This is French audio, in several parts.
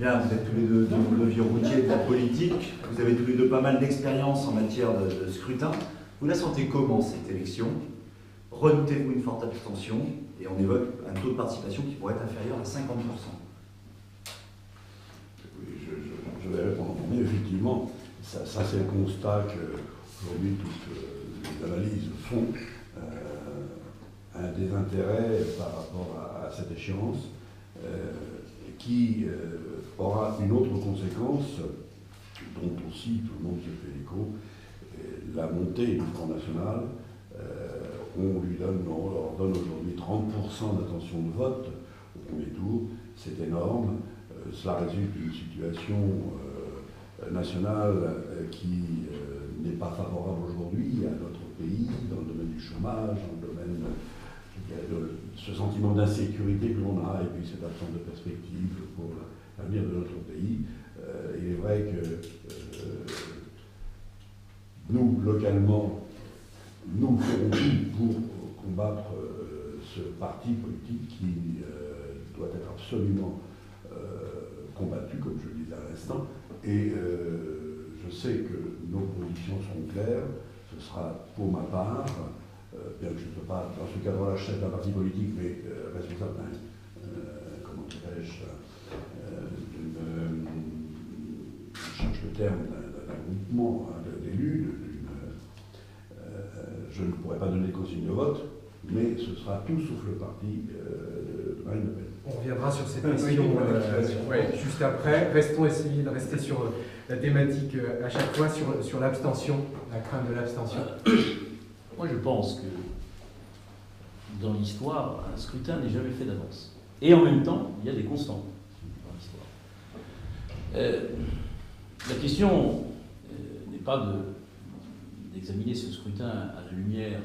Bien, vous êtes tous les deux dans le levier routier de la politique, vous avez tous les deux pas mal d'expérience en matière de scrutin. Vous la sentez comment cette élection? Redoutez-vous une forte abstention? Et on évoque un taux de participation qui pourrait être inférieur à 50%. Oui, je vais répondre en premier. Effectivement, ça c'est le constat qu'aujourd'hui toutes les analyses font. Un désintérêt par rapport à cette échéance qui aura une autre conséquence dont aussi tout le monde se fait l'écho, la montée du Front National. On leur donne aujourd'hui 30% d'intention de vote au premier tour, c'est énorme. Cela résulte d'une situation nationale qui n'est pas favorable aujourd'hui à notre pays, dans le domaine du chômage, dans le domaine de ce sentiment d'insécurité que l'on a, et puis cette absence de perspective pour l'avenir de notre pays. Il est vrai que nous, localement, nous ferons tout pour combattre ce parti politique qui doit être absolument combattu, comme je le disais à l'instant. Et je sais que nos positions seront claires. Ce sera pour ma part, bien que je ne sois pas dans ce cadre-là chef d'un parti politique, mais responsable comment dirais-je, je cherche le terme, d'un groupement d'élus, je ne pourrais pas donner de consigne de vote, mais ce sera tout sauf le parti de Marine Le Pen. On reviendra sur cette question juste après. Essayez de rester sur la thématique à chaque fois, sur l'abstention, la crainte de l'abstention. Moi, je pense que dans l'histoire, un scrutin n'est jamais fait d'avance. Et en même temps, il y a des constantes dans l'histoire. La question n'est pas d'examiner ce scrutin à la lumière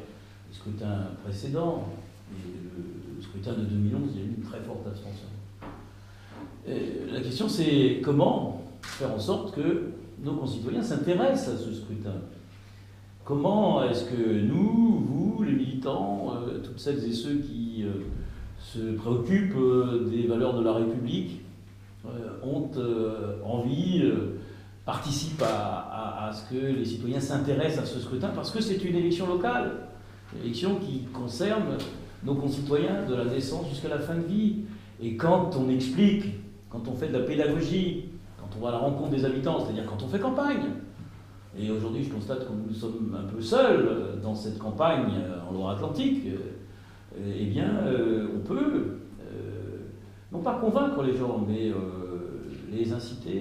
du scrutin précédent. Et le scrutin de 2011, il y a eu une très forte abstention. La question, c'est comment faire en sorte que nos concitoyens s'intéressent à ce scrutin. Comment est-ce que nous, vous, les militants, toutes celles et ceux qui se préoccupent des valeurs de la République, ont envie, participent à ce que les citoyens s'intéressent à ce scrutin, parce que c'est une élection locale, une élection qui concerne nos concitoyens de la naissance jusqu'à la fin de vie. Et quand on explique, quand on fait de la pédagogie, quand on va à la rencontre des habitants, c'est-à-dire quand on fait campagne, et aujourd'hui je constate que nous sommes un peu seuls dans cette campagne en Loire-Atlantique, eh bien on peut, non pas convaincre les gens, mais les inciter,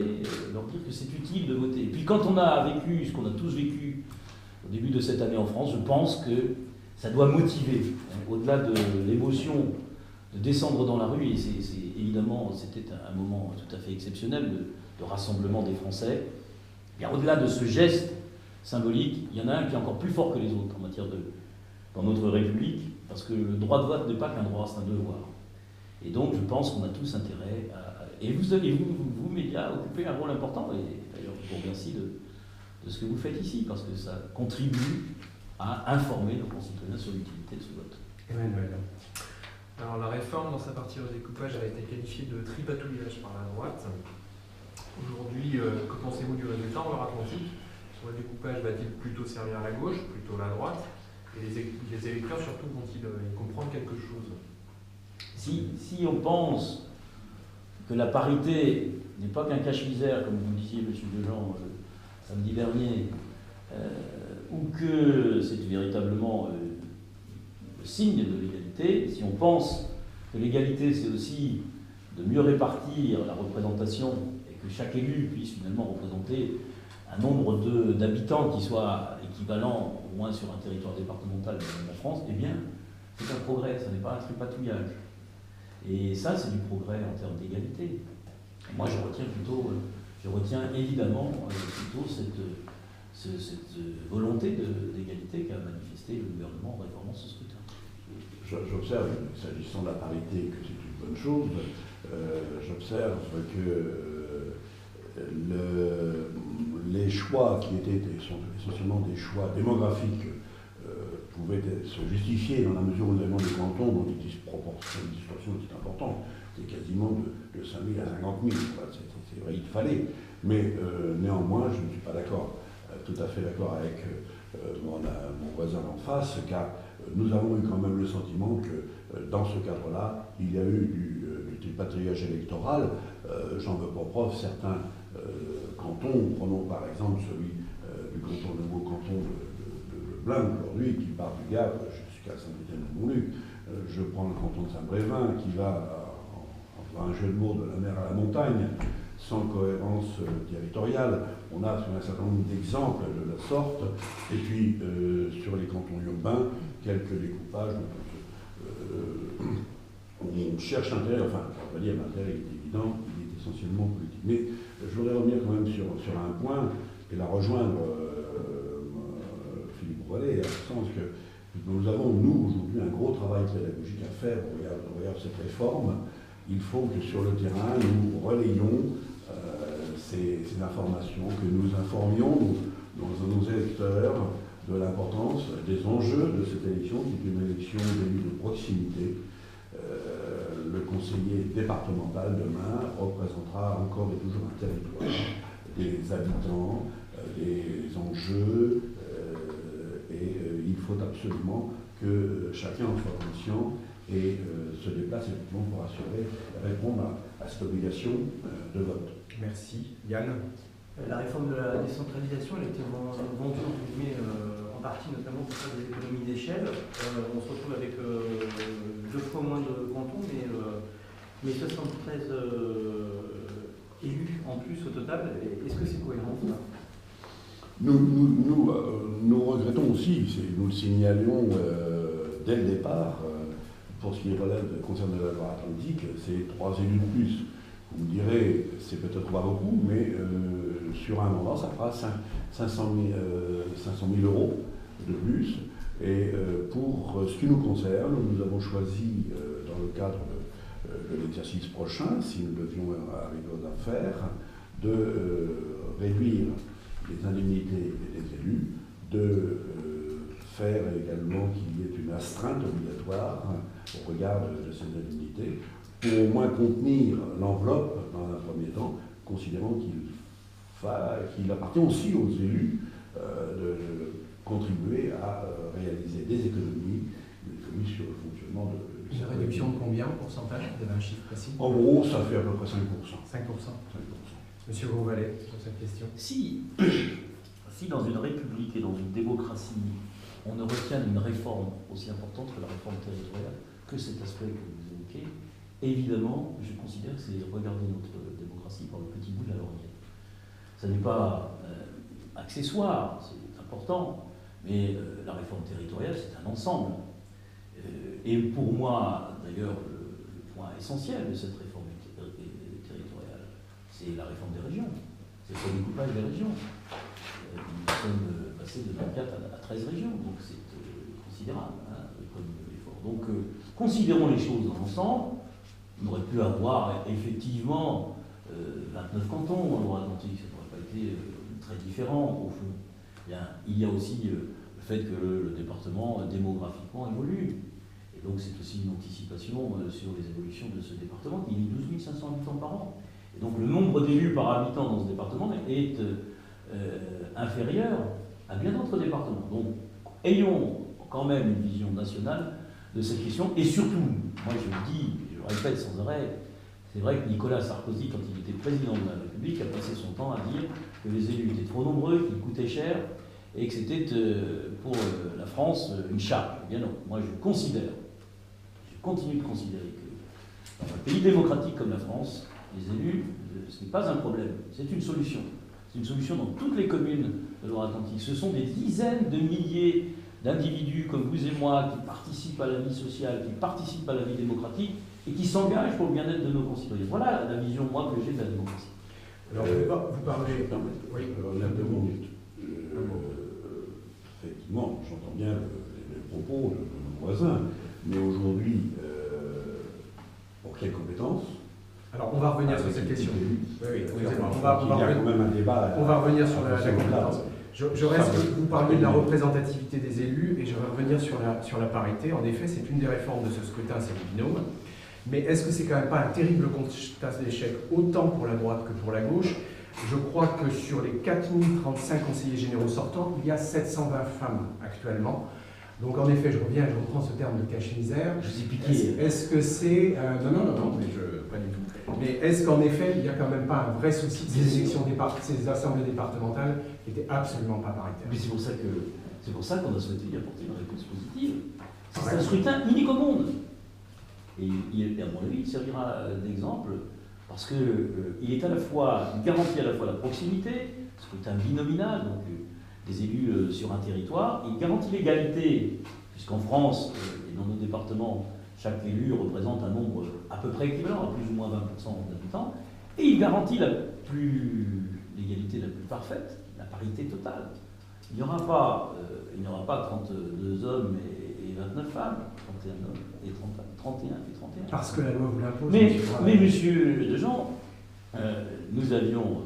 leur dire que c'est utile de voter. Et puis quand on a vécu ce qu'on a tous vécu au début de cette année en France, je pense que ça doit motiver, au-delà de l'émotion de descendre dans la rue, et évidemment c'était un moment tout à fait exceptionnel de rassemblement des Français. Et au-delà de ce geste symbolique, il y en a un qui est encore plus fort que les autres en matière dans notre République, parce que le droit de vote n'est pas qu'un droit, c'est un devoir. Et donc je pense qu'on a tous intérêt à... Et vous, médias, occupez un rôle important, et d'ailleurs je vous remercie de ce que vous faites ici, parce que ça contribue à informer nos concitoyens sur l'utilité de ce vote. Emmanuel. Alors la réforme dans sa partie redécoupage a été qualifiée de tripatouillage par la droite. Aujourd'hui, que pensez-vous du résultat en Loire-Atlantique? Son redécoupage va-t-il plutôt servir à la gauche, plutôt à la droite? Et les électeurs surtout vont-ils y comprendre quelque chose? Si on pense que la parité n'est pas qu'un cache-misère, comme vous disiez, M. Dejean, samedi dernier, ou que c'est véritablement le signe de l'égalité, si on pense que l'égalité c'est aussi de mieux répartir la représentation et que chaque élu puisse finalement représenter un nombre d'habitants qui soit équivalent au moins sur un territoire départemental de la France, eh bien c'est un progrès, ce n'est pas un tripatouillage. Et ça c'est du progrès en termes d'égalité. Moi je retiens évidemment plutôt cette volonté d'égalité qu'a manifesté le gouvernement en réformant ce scrutin. J'observe, s'agissant de la parité, que c'est une bonne chose. J'observe que les choix qui sont essentiellement des choix démographiques pouvaient se justifier dans la mesure où nous avons des cantons dont une distorsion est importante. C'est quasiment de 5 000 à 50 000. c'était vrai, il fallait. Mais néanmoins, je ne suis pas d'accord, tout à fait d'accord avec mon voisin en face, car nous avons eu quand même le sentiment que dans ce cadre-là, il y a eu du tripatouillage électoral. J'en veux pour preuve certains cantons, prenons par exemple celui du canton, le beau canton de Blain aujourd'hui, qui part du Gave jusqu'à Saint-Étienne-de-Montluc. Je prends le canton de Saint-Brévin, qui va, en un jeu de mots, de la mer à la montagne, sans cohérence territoriale. On a sur un certain nombre d'exemples de la sorte, et puis sur les cantons urbains, quelques découpages. On cherche l'intérêt, enfin, on va dire l'intérêt est évident, il est essentiellement politique. Mais je voudrais revenir quand même sur un point, et la rejoindre Philippe Roualet, à ce sens que nous avons, nous, aujourd'hui, un gros travail pédagogique à faire au regard de cette réforme. Il faut que sur le terrain, nous relayions ces informations, que nous informions nos électeurs de l'importance des enjeux de cette élection, qui est une élection d'élus de proximité. Le conseiller départemental demain représentera encore et toujours un territoire, des habitants, des enjeux, et il faut absolument que chacun en soit conscient et se déplace effectivement pour répondre à cette obligation de vote. Merci. Yann? La réforme de la décentralisation, elle a été vendue entre guillemets, en partie notamment pour faire des économies d'échelle. On se retrouve avec 2 fois moins de cantons, mais 73 élus en plus au total. Est-ce que c'est cohérent ça? Nous regrettons aussi, nous le signalions dès le départ, pour ce qui concerne la Loire-Atlantique, c'est 3 élus de plus. Vous me direz, c'est peut-être pas beaucoup, mais sur un mandat, ça fera 500 000 euros de plus. Et pour ce qui nous concerne, nous avons choisi, dans le cadre de l'exercice prochain, si nous devions arriver aux affaires, de réduire les indemnités des élus, de faire également qu'il y ait une astreinte obligatoire au regard de ces indemnités, pour au moins contenir l'enveloppe dans un premier temps, considérant qu'il appartient aussi aux élus de contribuer à réaliser des économies sur le fonctionnement de Une réduction de combien en pourcentage? Vous avez un chiffre précis? En gros, ça fait à peu près 5%. 5%. Monsieur Roualet, sur cette question. Si dans une république et dans une démocratie, on ne retient une réforme aussi importante que la réforme territoriale, que cet aspect que vous évoquez, évidemment, je considère que c'est regarder notre démocratie par le petit bout de la lorgnette. Ça n'est pas accessoire, c'est important, mais la réforme territoriale, c'est un ensemble. Et pour moi, d'ailleurs, le point essentiel de cette réforme territoriale, c'est la réforme des régions, c'est le découpage des régions. Nous sommes passés de 24 à 13 régions, donc c'est considérable comme effort. Donc considérons les choses dans l'ensemble. On aurait pu avoir effectivement 29 cantons en Loire-Atlantique, ça n'aurait pas été très différent au fond. Bien, il y a aussi le fait que le département démographiquement évolue. Et donc c'est aussi une anticipation sur les évolutions de ce département qui est 12 500 habitants par an. Et donc le nombre d'élus par habitant dans ce département est inférieur à bien d'autres départements. Donc ayons quand même une vision nationale de cette question. Et surtout, moi je le dis, je le répète sans arrêt, c'est vrai que Nicolas Sarkozy, quand il était président de la République, a passé son temps à dire que les élus étaient trop nombreux, qu'ils coûtaient cher, et que c'était pour la France une charge. Eh bien non, moi je considère, je continue de considérer que dans un pays démocratique comme la France, les élus, ce n'est pas un problème, c'est une solution. C'est une solution dans toutes les communes de Loire-Atlantique. Ce sont des dizaines de milliers d'individus comme vous et moi qui participent à la vie sociale, qui participent à la vie démocratique et qui s'engagent pour le bien-être de nos concitoyens. Voilà la vision, moi, que j'ai de la démocratie. Alors, vous parlez... Oui, on a 2 minutes. Effectivement, j'entends bien les propos de nos voisins, mais aujourd'hui, pour quelles compétences? Alors, on va revenir sur cette question. Oui, on va quand même un débat. On va revenir sur la compétence. Je reste, vous parliez de la représentativité des élus, et je vais revenir sur la parité. En effet, c'est une des réformes de ce scrutin, c'est le binôme. Mais est-ce que c'est quand même pas un terrible constat d'échec, autant pour la droite que pour la gauche? Je crois que sur les 4035 conseillers généraux sortants, il y a 720 femmes actuellement. Donc en effet, je reprends ce terme de cache-misère. Je vous ai piqué. Est-ce que c'est... non, mais pas du tout. Mais est-ce qu'en effet, il n'y a quand même pas un vrai souci de ces élections, ces assemblées départementales qui n'étaient absolument pas paritaires? Mais c'est pour ça qu'on a souhaité y apporter une réponse positive. C'est un scrutin unique au monde. Et à mon avis, il servira d'exemple parce qu'il est à la fois, il garantit à la fois la proximité, scrutin binominal, donc des élus sur un territoire, il garantit l'égalité, puisqu'en France et dans nos départements, chaque élu représente un nombre à peu près équivalent, à plus ou moins 20% d'habitants, et il garantit l'égalité la plus parfaite, la parité totale. Il n'y aura pas 32 hommes et 29 femmes, 31 hommes et 31 et 31. Parce que la loi vous l'impose. Mais monsieur Dejean, nous avions,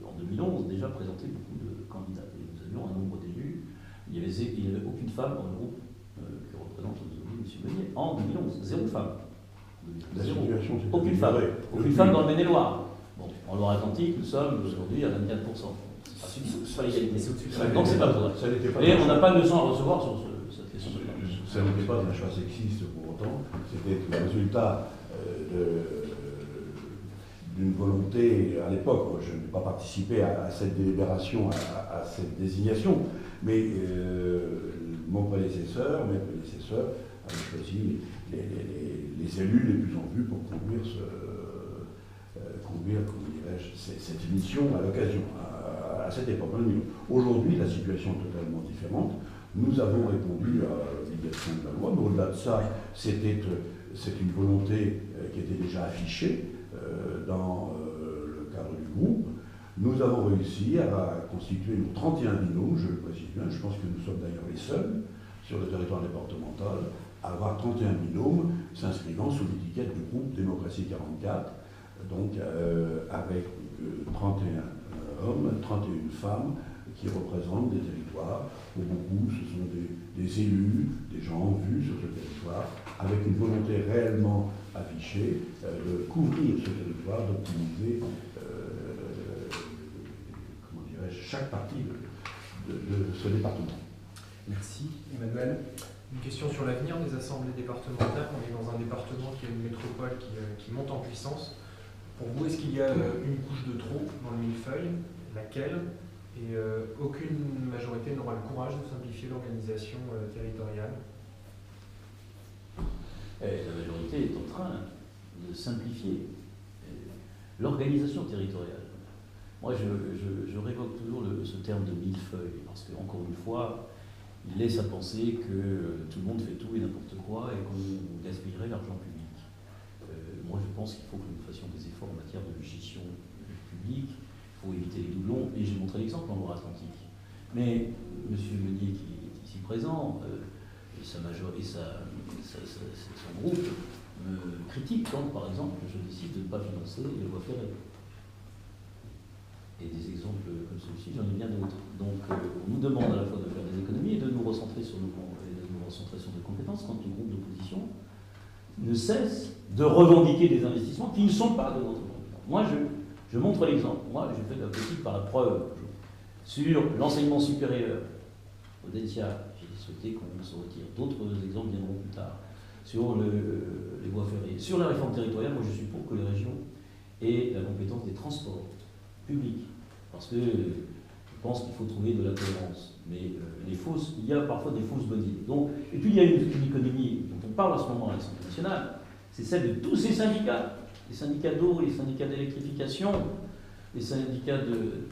en 2011, déjà présenté beaucoup de candidats. Et nous avions un nombre d'élus. Il n'y avait aucune femme dans le groupe que représente aujourd'hui M. Meunier. En 2011, zéro femme. Zéro. Aucune femme. Aucune femme dans le Maine-et-Loire. Bon, en Loire-Atlantique, nous sommes aujourd'hui à 24%. C'est pas l'égalité. Donc c'est pas pour ça. Et on n'a pas de leçon à recevoir sur cette question. Ça n'était pas un choix sexiste pour autant, c'était le résultat d'une volonté, à l'époque, je n'ai pas participé à cette délibération, à cette désignation, mais mes prédécesseurs avaient choisi les élus les plus en vue pour conduire cette mission à l'occasion, à cette époque. Aujourd'hui, la situation est totalement différente. Nous avons répondu à l'obligation de la loi, mais au-delà de ça, c'est une volonté qui était déjà affichée dans le cadre du groupe. Nous avons réussi à constituer nos 31 binômes, je le précise bien, je pense que nous sommes d'ailleurs les seuls sur le territoire départemental à avoir 31 binômes s'inscrivant sous l'étiquette du groupe Démocratie 44, donc avec 31 hommes, 31 femmes, qui représentent des territoires où beaucoup ce sont des élus, des gens en vue sur ce territoire, avec une volonté réellement affichée de couvrir ce territoire, d'optimiser chaque partie de ce département. Merci. Emmanuel? Une question sur l'avenir des assemblées départementales. On est dans un département qui a une métropole qui monte en puissance. Pour vous, est-ce qu'il y a une couche de trop dans le millefeuille? Laquelle? Et aucune majorité n'aura le courage de simplifier l'organisation territoriale? La majorité est en train de simplifier l'organisation territoriale. Moi, je révoque toujours ce terme de millefeuille, parce qu'encore une fois, il laisse à penser que tout le monde fait tout et n'importe quoi et qu'on gaspillerait l'argent public. Moi, je pense qu'il faut que nous fassions des efforts en matière de gestion publique. Il faut éviter les doublons, et j'ai montré l'exemple en Loire-Atlantique. Mais M. Meunier, qui est ici présent, et son groupe me critiquent quand, par exemple, je décide de ne pas financer les voies ferrées. Et des exemples comme celui-ci, j'en ai bien d'autres. Donc, on nous demande à la fois de faire des économies et de nous recentrer sur nos compétences quand le groupe d'opposition ne cesse de revendiquer des investissements qui ne sont pas de notre compétence. Moi, je montre l'exemple. Moi, je fais de la politique par la preuve. Sur l'enseignement supérieur, Audencia, j'ai souhaité qu'on se retire. D'autres exemples viendront plus tard. Sur les voies ferrées. Sur la réforme territoriale, moi, je suis pour que les régions aient la compétence des transports publics. Parce que je pense qu'il faut trouver de la cohérence. Mais il y a parfois des fausses bonnes idées. Donc, et puis, il y a une économie dont on parle en ce moment à l'Assemblée nationale, c'est celle de tous ces syndicats. Les syndicats d'eau, les syndicats d'électrification, les syndicats de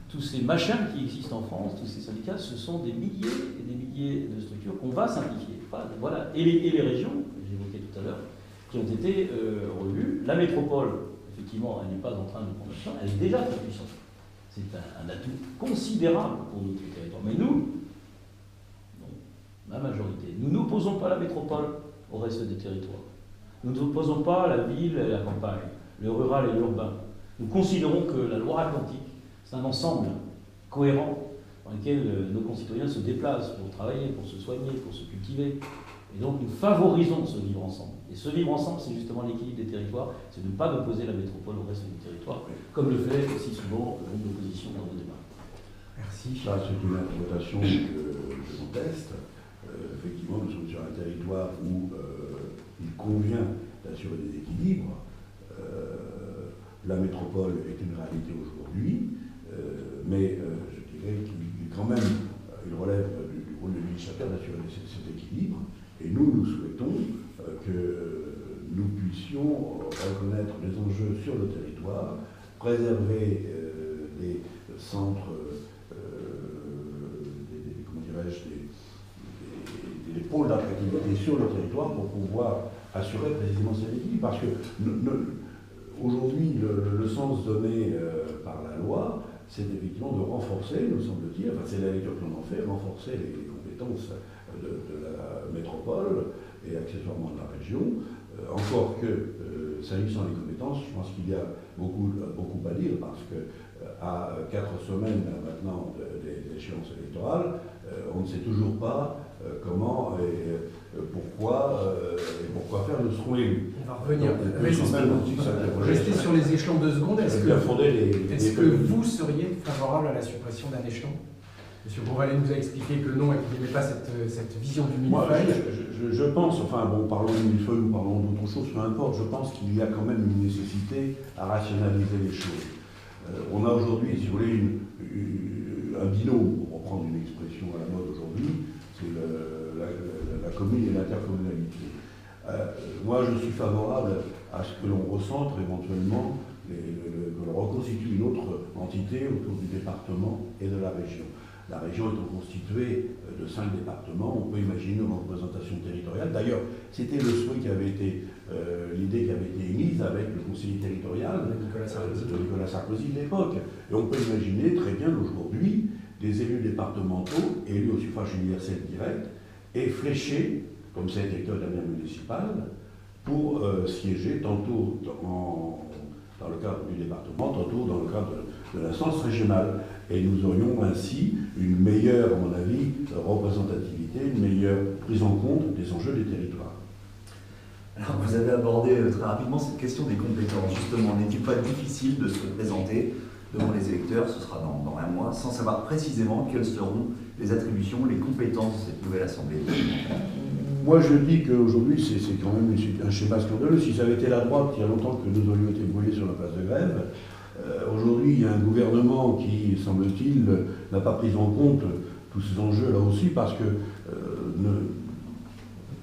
tous ces machins qui existent en France, tous ces syndicats, ce sont des milliers et des milliers de structures qu'on va simplifier. Voilà. Et les régions, que j'évoquais tout à l'heure, qui ont été revues. La métropole, effectivement, elle n'est pas en train de prendre le champ, elle est déjà très puissante. C'est un atout considérable pour notre territoire. Mais nous, non, la majorité, nous n'opposons pas la métropole au reste des territoires. Nous n'opposons pas la ville et la campagne, le rural et l'urbain. Nous considérons que la Loire-Atlantique, c'est un ensemble cohérent dans lequel nos concitoyens se déplacent pour travailler, pour se soigner, pour se cultiver. Et donc nous favorisons ce vivre ensemble. Et ce vivre ensemble, c'est justement l'équilibre des territoires, c'est de ne pas opposer la métropole au reste du territoire, comme le fait aussi souvent le nombre d'oppositions dans nos débats. Merci. Ça, c'est une interprétation que je conteste. Effectivement, nous sommes sur un territoire où il convient d'assurer des équilibres. La métropole est une réalité aujourd'hui, mais je dirais qu'il quand même, il relève du rôle de l'administrateur d'assurer cet équilibre. Et nous souhaitons que nous puissions reconnaître les enjeux sur le territoire, préserver des centres, des pôles d'attractivité sur le territoire pour pouvoir assurer précisément cet équilibre. Parce que aujourd'hui, le sens donné par la loi, c'est effectivement de renforcer, nous semble-t-il, enfin c'est la lecture que l'on en fait, renforcer les compétences de la métropole et accessoirement de la région. Encore que, s'agissant des compétences, je pense qu'il y a beaucoup à dire, parce que à 4 semaines maintenant des échéances électorales, on ne sait toujours pas comment et pourquoi faire le second élu. On va revenir. Donc, Restez sur les échelons 2 secondes. Est-ce que que vous seriez favorable à la suppression d'un échelon? Monsieur Bourvalet nous a expliqué que non et qu'il n'y avait pas cette vision du millefeuille. Je pense, enfin bon, parlons du millefeuille ou parlons d'autre chose, peu importe, je pense qu'il y a quand même une nécessité à rationaliser les choses. On a aujourd'hui, si vous voulez, un binôme, pour reprendre une expression à la mode aujourd'hui, c'est la commune et l'intercommunalité. Moi, je suis favorable à ce que l'on recentre éventuellement, que l'on reconstitue une autre entité autour du département et de la région. La région étant constituée de 5 départements, on peut imaginer une représentation territoriale. D'ailleurs, c'était le souhait qui avait été, l'idée qui avait été émise avec le conseiller territorial de Nicolas Sarkozy de l'époque. Et on peut imaginer très bien aujourd'hui des élus départementaux, élus au suffrage universel direct, et fléchés, comme ça a été le cas de la maire municipale, pour siéger tantôt dans le cadre du département, tantôt dans le cadre de l'instance régionale. Et nous aurions ainsi une meilleure, à mon avis, représentativité, une meilleure prise en compte des enjeux des territoires. Alors, vous avez abordé très rapidement cette question des compétences. Justement, n'est-il pas difficile de se présenter devant les électeurs, ce sera dans un mois, sans savoir précisément quelles seront les attributions, les compétences de cette nouvelle Assemblée? Moi, je dis qu'aujourd'hui, c'est quand même un schéma scandaleux. Si ça avait été la droite, il y a longtemps que nous aurions été brûlés sur la place de grève. Aujourd'hui, il y a un gouvernement qui, semble-t-il, n'a pas pris en compte tous ces enjeux là aussi, parce que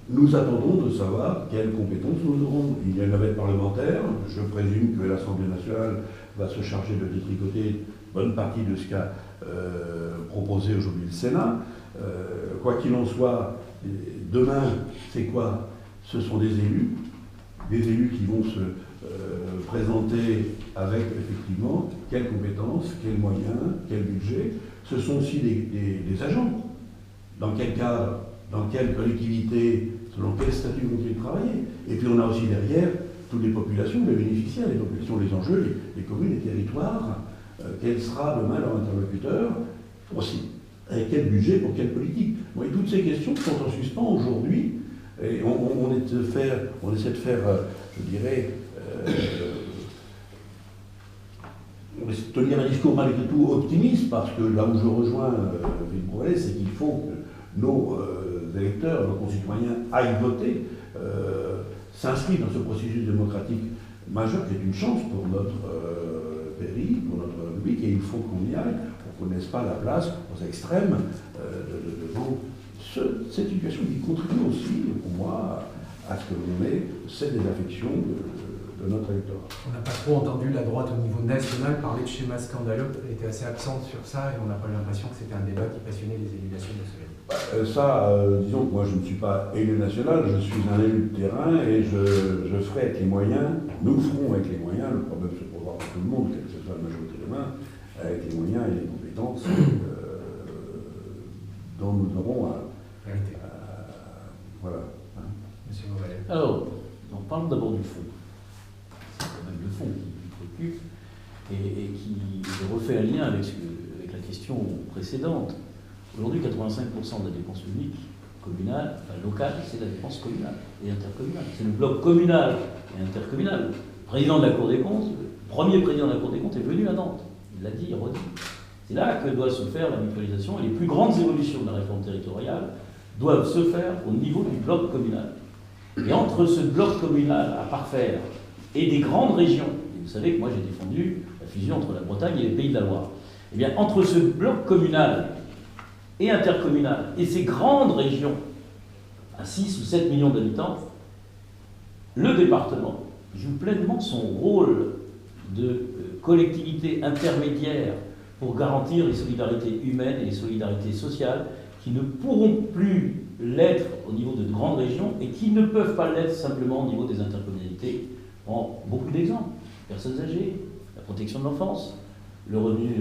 nous attendons de savoir quelles compétences nous aurons. Il y a une navette parlementaire. Je présume que l'Assemblée nationale va se charger de détricoter une bonne partie de ce qu'a proposé aujourd'hui le Sénat. Quoi qu'il en soit, demain, c'est quoi? Ce sont des élus qui vont se présenter avec effectivement quelles compétences, quels moyens, quel budget. Ce sont aussi des agents. Dans quel cadre, dans quelle collectivité, selon quel statut vont-ils travailler? Et puis on a aussi derrière toutes les populations, les bénéficiaires, les populations, les enjeux, les communes, les territoires. Quel sera demain leur interlocuteur aussi? Avec quel budget, pour quelle politique? Et toutes ces questions sont en suspens aujourd'hui. Et on essaie de faire, je dirais, on essaie de tenir un discours malgré tout optimiste, parce que là où je rejoins Philippe Bourvalet, c'est qu'il faut que nos électeurs, nos concitoyens aillent voter, s'inscrivent dans ce processus démocratique majeur qui est une chance pour notre pays, pour notre République, et il faut qu'on y aille, pour qu'on ne laisse pas la place aux extrêmes devant cette situation qui contribue aussi, pour moi, à ce que l'on ait cette désaffection de notre électorat. On n'a pas trop entendu la droite au niveau national parler de schéma scandaleux. Elle était assez absente sur ça et on n'a pas eu l'impression que c'était un débat qui passionnait les élus nationaux. Disons que moi je ne suis pas élu national, je suis un élu de terrain et je ferai avec les moyens, nous ferons avec les moyens, le problème se posera pour tout le monde, quelle que soit la majorité demain, avec les moyens et les compétences dont nous aurons voilà. Monsieur Bourvalet. Alors, on parle d'abord du fond. C'est quand même le fond qui me préoccupe et qui refait un lien avec la question précédente. Aujourd'hui, 85% de la dépense publique communal, enfin local, c'est la dépense communale et intercommunale. C'est le bloc communal et intercommunal. Le président de la Cour des comptes, le premier président de la Cour des comptes est venu à Nantes. Il l'a dit, il redit. C'est là que doit se faire la mutualisation et les plus grandes évolutions de la réforme territoriale doivent se faire au niveau du bloc communal. Et entre ce bloc communal à parfaire et des grandes régions, et vous savez que moi j'ai défendu la fusion entre la Bretagne et les Pays de la Loire, eh bien entre ce bloc communal et intercommunal et ces grandes régions à 6 ou 7 millions d'habitants, le département joue pleinement son rôle de collectivité intermédiaire pour garantir les solidarités humaines et les solidarités sociales qui ne pourront plus l'être au niveau de grandes régions et qui ne peuvent pas l'être simplement au niveau des intercommunalités. En beaucoup d'exemples, personnes âgées, la protection de l'enfance, le revenu,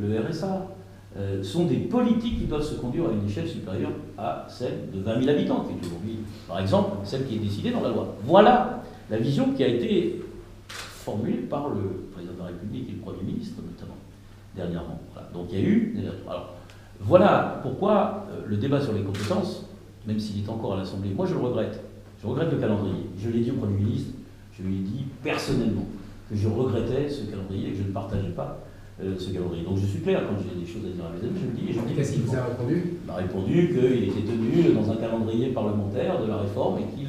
le RSA, sont des politiques qui doivent se conduire à une échelle supérieure à celle de 20 000 habitants, qui est aujourd'hui, par exemple, celle qui est décidée dans la loi. Voilà la vision qui a été formulée par le président de la République et le Premier ministre, notamment, dernièrement. Voilà. Donc il y a eu... Alors, voilà pourquoi le débat sur les compétences, même s'il est encore à l'Assemblée, moi je le regrette. Je regrette le calendrier. Je l'ai dit au Premier ministre, je lui ai dit personnellement que je regrettais ce calendrier et que je ne partageais pas ce calendrier. Donc je suis clair, quand j'ai des choses à dire à mes amis, je le dis. Et je dis qu'est-ce qu'il vous a répondu? Il m'a répondu qu'il était tenu dans un calendrier parlementaire de la réforme et qu'il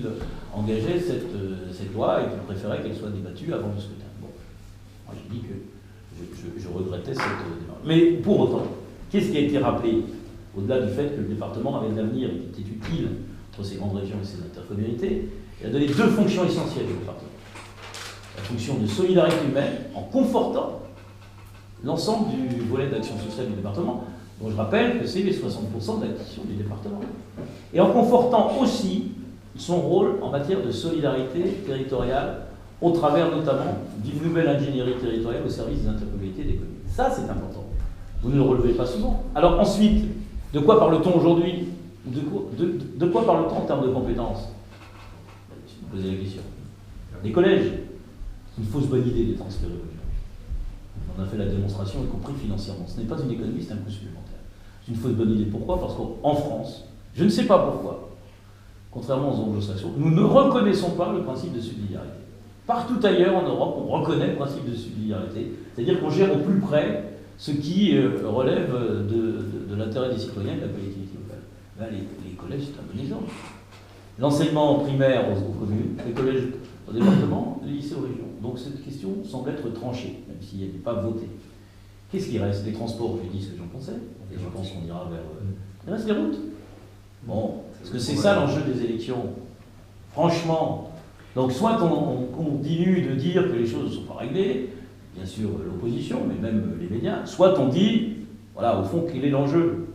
engageait cette loi et qu'il préférait qu'elle soit débattue avant le scrutin. Bon, moi j'ai dit que je regrettais cette démarche. Mais pour autant, qu'est-ce qui a été rappelé, au-delà du fait que le département avait de l'avenir et qu'il était utile entre ces grandes régions et ces intercommunalités? Il a donné deux fonctions essentielles au département. La fonction de solidarité humaine, en confortant l'ensemble du volet d'action sociale du département, dont je rappelle que c'est les 60% de l'action du département. Et en confortant aussi son rôle en matière de solidarité territoriale, au travers notamment d'une nouvelle ingénierie territoriale au service des intercommunalités et des communes. Ça, c'est important. Vous ne le relevez pas souvent. Alors ensuite, de quoi parle-t-on aujourd'hui? De quoi parle-t-on en termes de compétences? Si vous posez la question. Les collèges, c'est une fausse bonne idée de les transférer aux régions. On a fait la démonstration, y compris financièrement. Ce n'est pas une économie, c'est un coût supplémentaire. C'est une fausse bonne idée. Pourquoi? Parce qu'en France, je ne sais pas pourquoi, contrairement aux anglo-saxons, nous ne reconnaissons pas le principe de subsidiarité. Partout ailleurs en Europe, on reconnaît le principe de subsidiarité, c'est-à-dire qu'on gère au plus près ce qui relève de l'intérêt des citoyens et de la collectivité locale. Là, les collèges, c'est un bon exemple. L'enseignement primaire aux communes, les collèges au département, les lycées aux régions. Donc cette question semble être tranchée, même si elle n'est pas votée. Qu'est-ce qui reste? Les transports, j'ai dit ce que j'en pensais, et je pense qu'on ira vers... Il reste les routes. Bon, parce que c'est ça l'enjeu des élections. Franchement, donc soit on continue de dire que les choses ne sont pas réglées, bien sûr l'opposition, mais même les médias, soit on dit, voilà, au fond, quel est l'enjeu?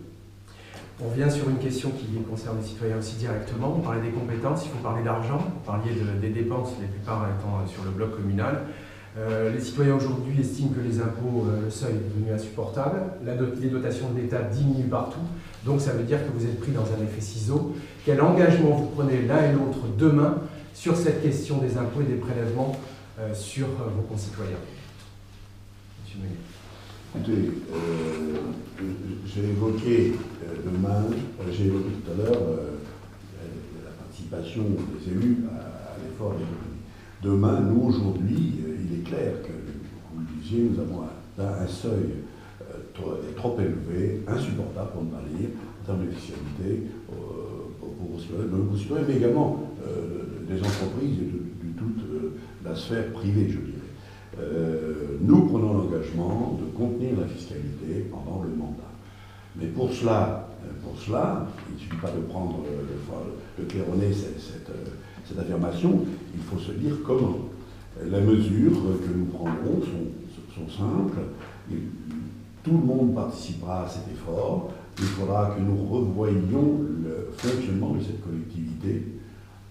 On vient sur une question qui concerne les citoyens aussi directement. On parlait des compétences, il faut parler d'argent. Vous parliez des dépenses, la plupart étant sur le bloc communal. Les citoyens aujourd'hui estiment que les impôts, le seuil est devenu insupportable. Les dotations de l'État diminuent partout. Donc ça veut dire que vous êtes pris dans un effet ciseau. Quel engagement vous prenez l'un et l'autre demain sur cette question des impôts et des prélèvements sur vos concitoyens? Monsieur Meunier. Écoutez, j'ai évoqué demain, j'ai évoqué tout à l'heure la participation des élus à l'effort des économies. Demain, nous aujourd'hui, il est clair que, vous le disiez, nous avons un seuil trop élevé, insupportable pour ne pas dire, en termes d'efficacité pour vos citoyens, mais également des entreprises et de toute la sphère privée, je dirais. Nous prenons l'engagement de contenir la fiscalité pendant le mandat. Mais pour cela, il ne suffit pas de prendre le claironner cette affirmation, il faut se dire comment. Les mesures que nous prendrons sont simples. Tout le monde participera à cet effort. Il faudra que nous revoyions le fonctionnement de cette collectivité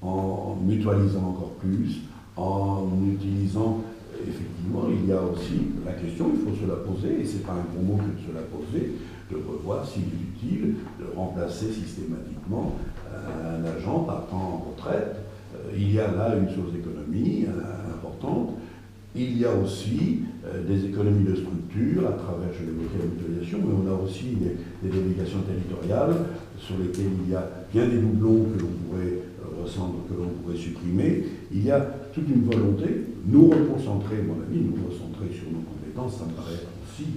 en mutualisant encore plus, en utilisant... Effectivement, il y a aussi la question, il faut se la poser, et ce n'est pas un gros mot que de se la poser, de revoir s'il est utile de remplacer systématiquement un agent partant en retraite. Il y a là une source d'économie importante. Il y a aussi des économies de structure à travers, je l'évoquais, la mutualisation, mais on a aussi des délégations territoriales sur lesquelles il y a bien des doublons que l'on pourrait recentrer, que l'on pourrait supprimer. Il y a toute une volonté, nous reconcentrer, mon ami, nous recentrer sur nos compétences, ça me paraît aussi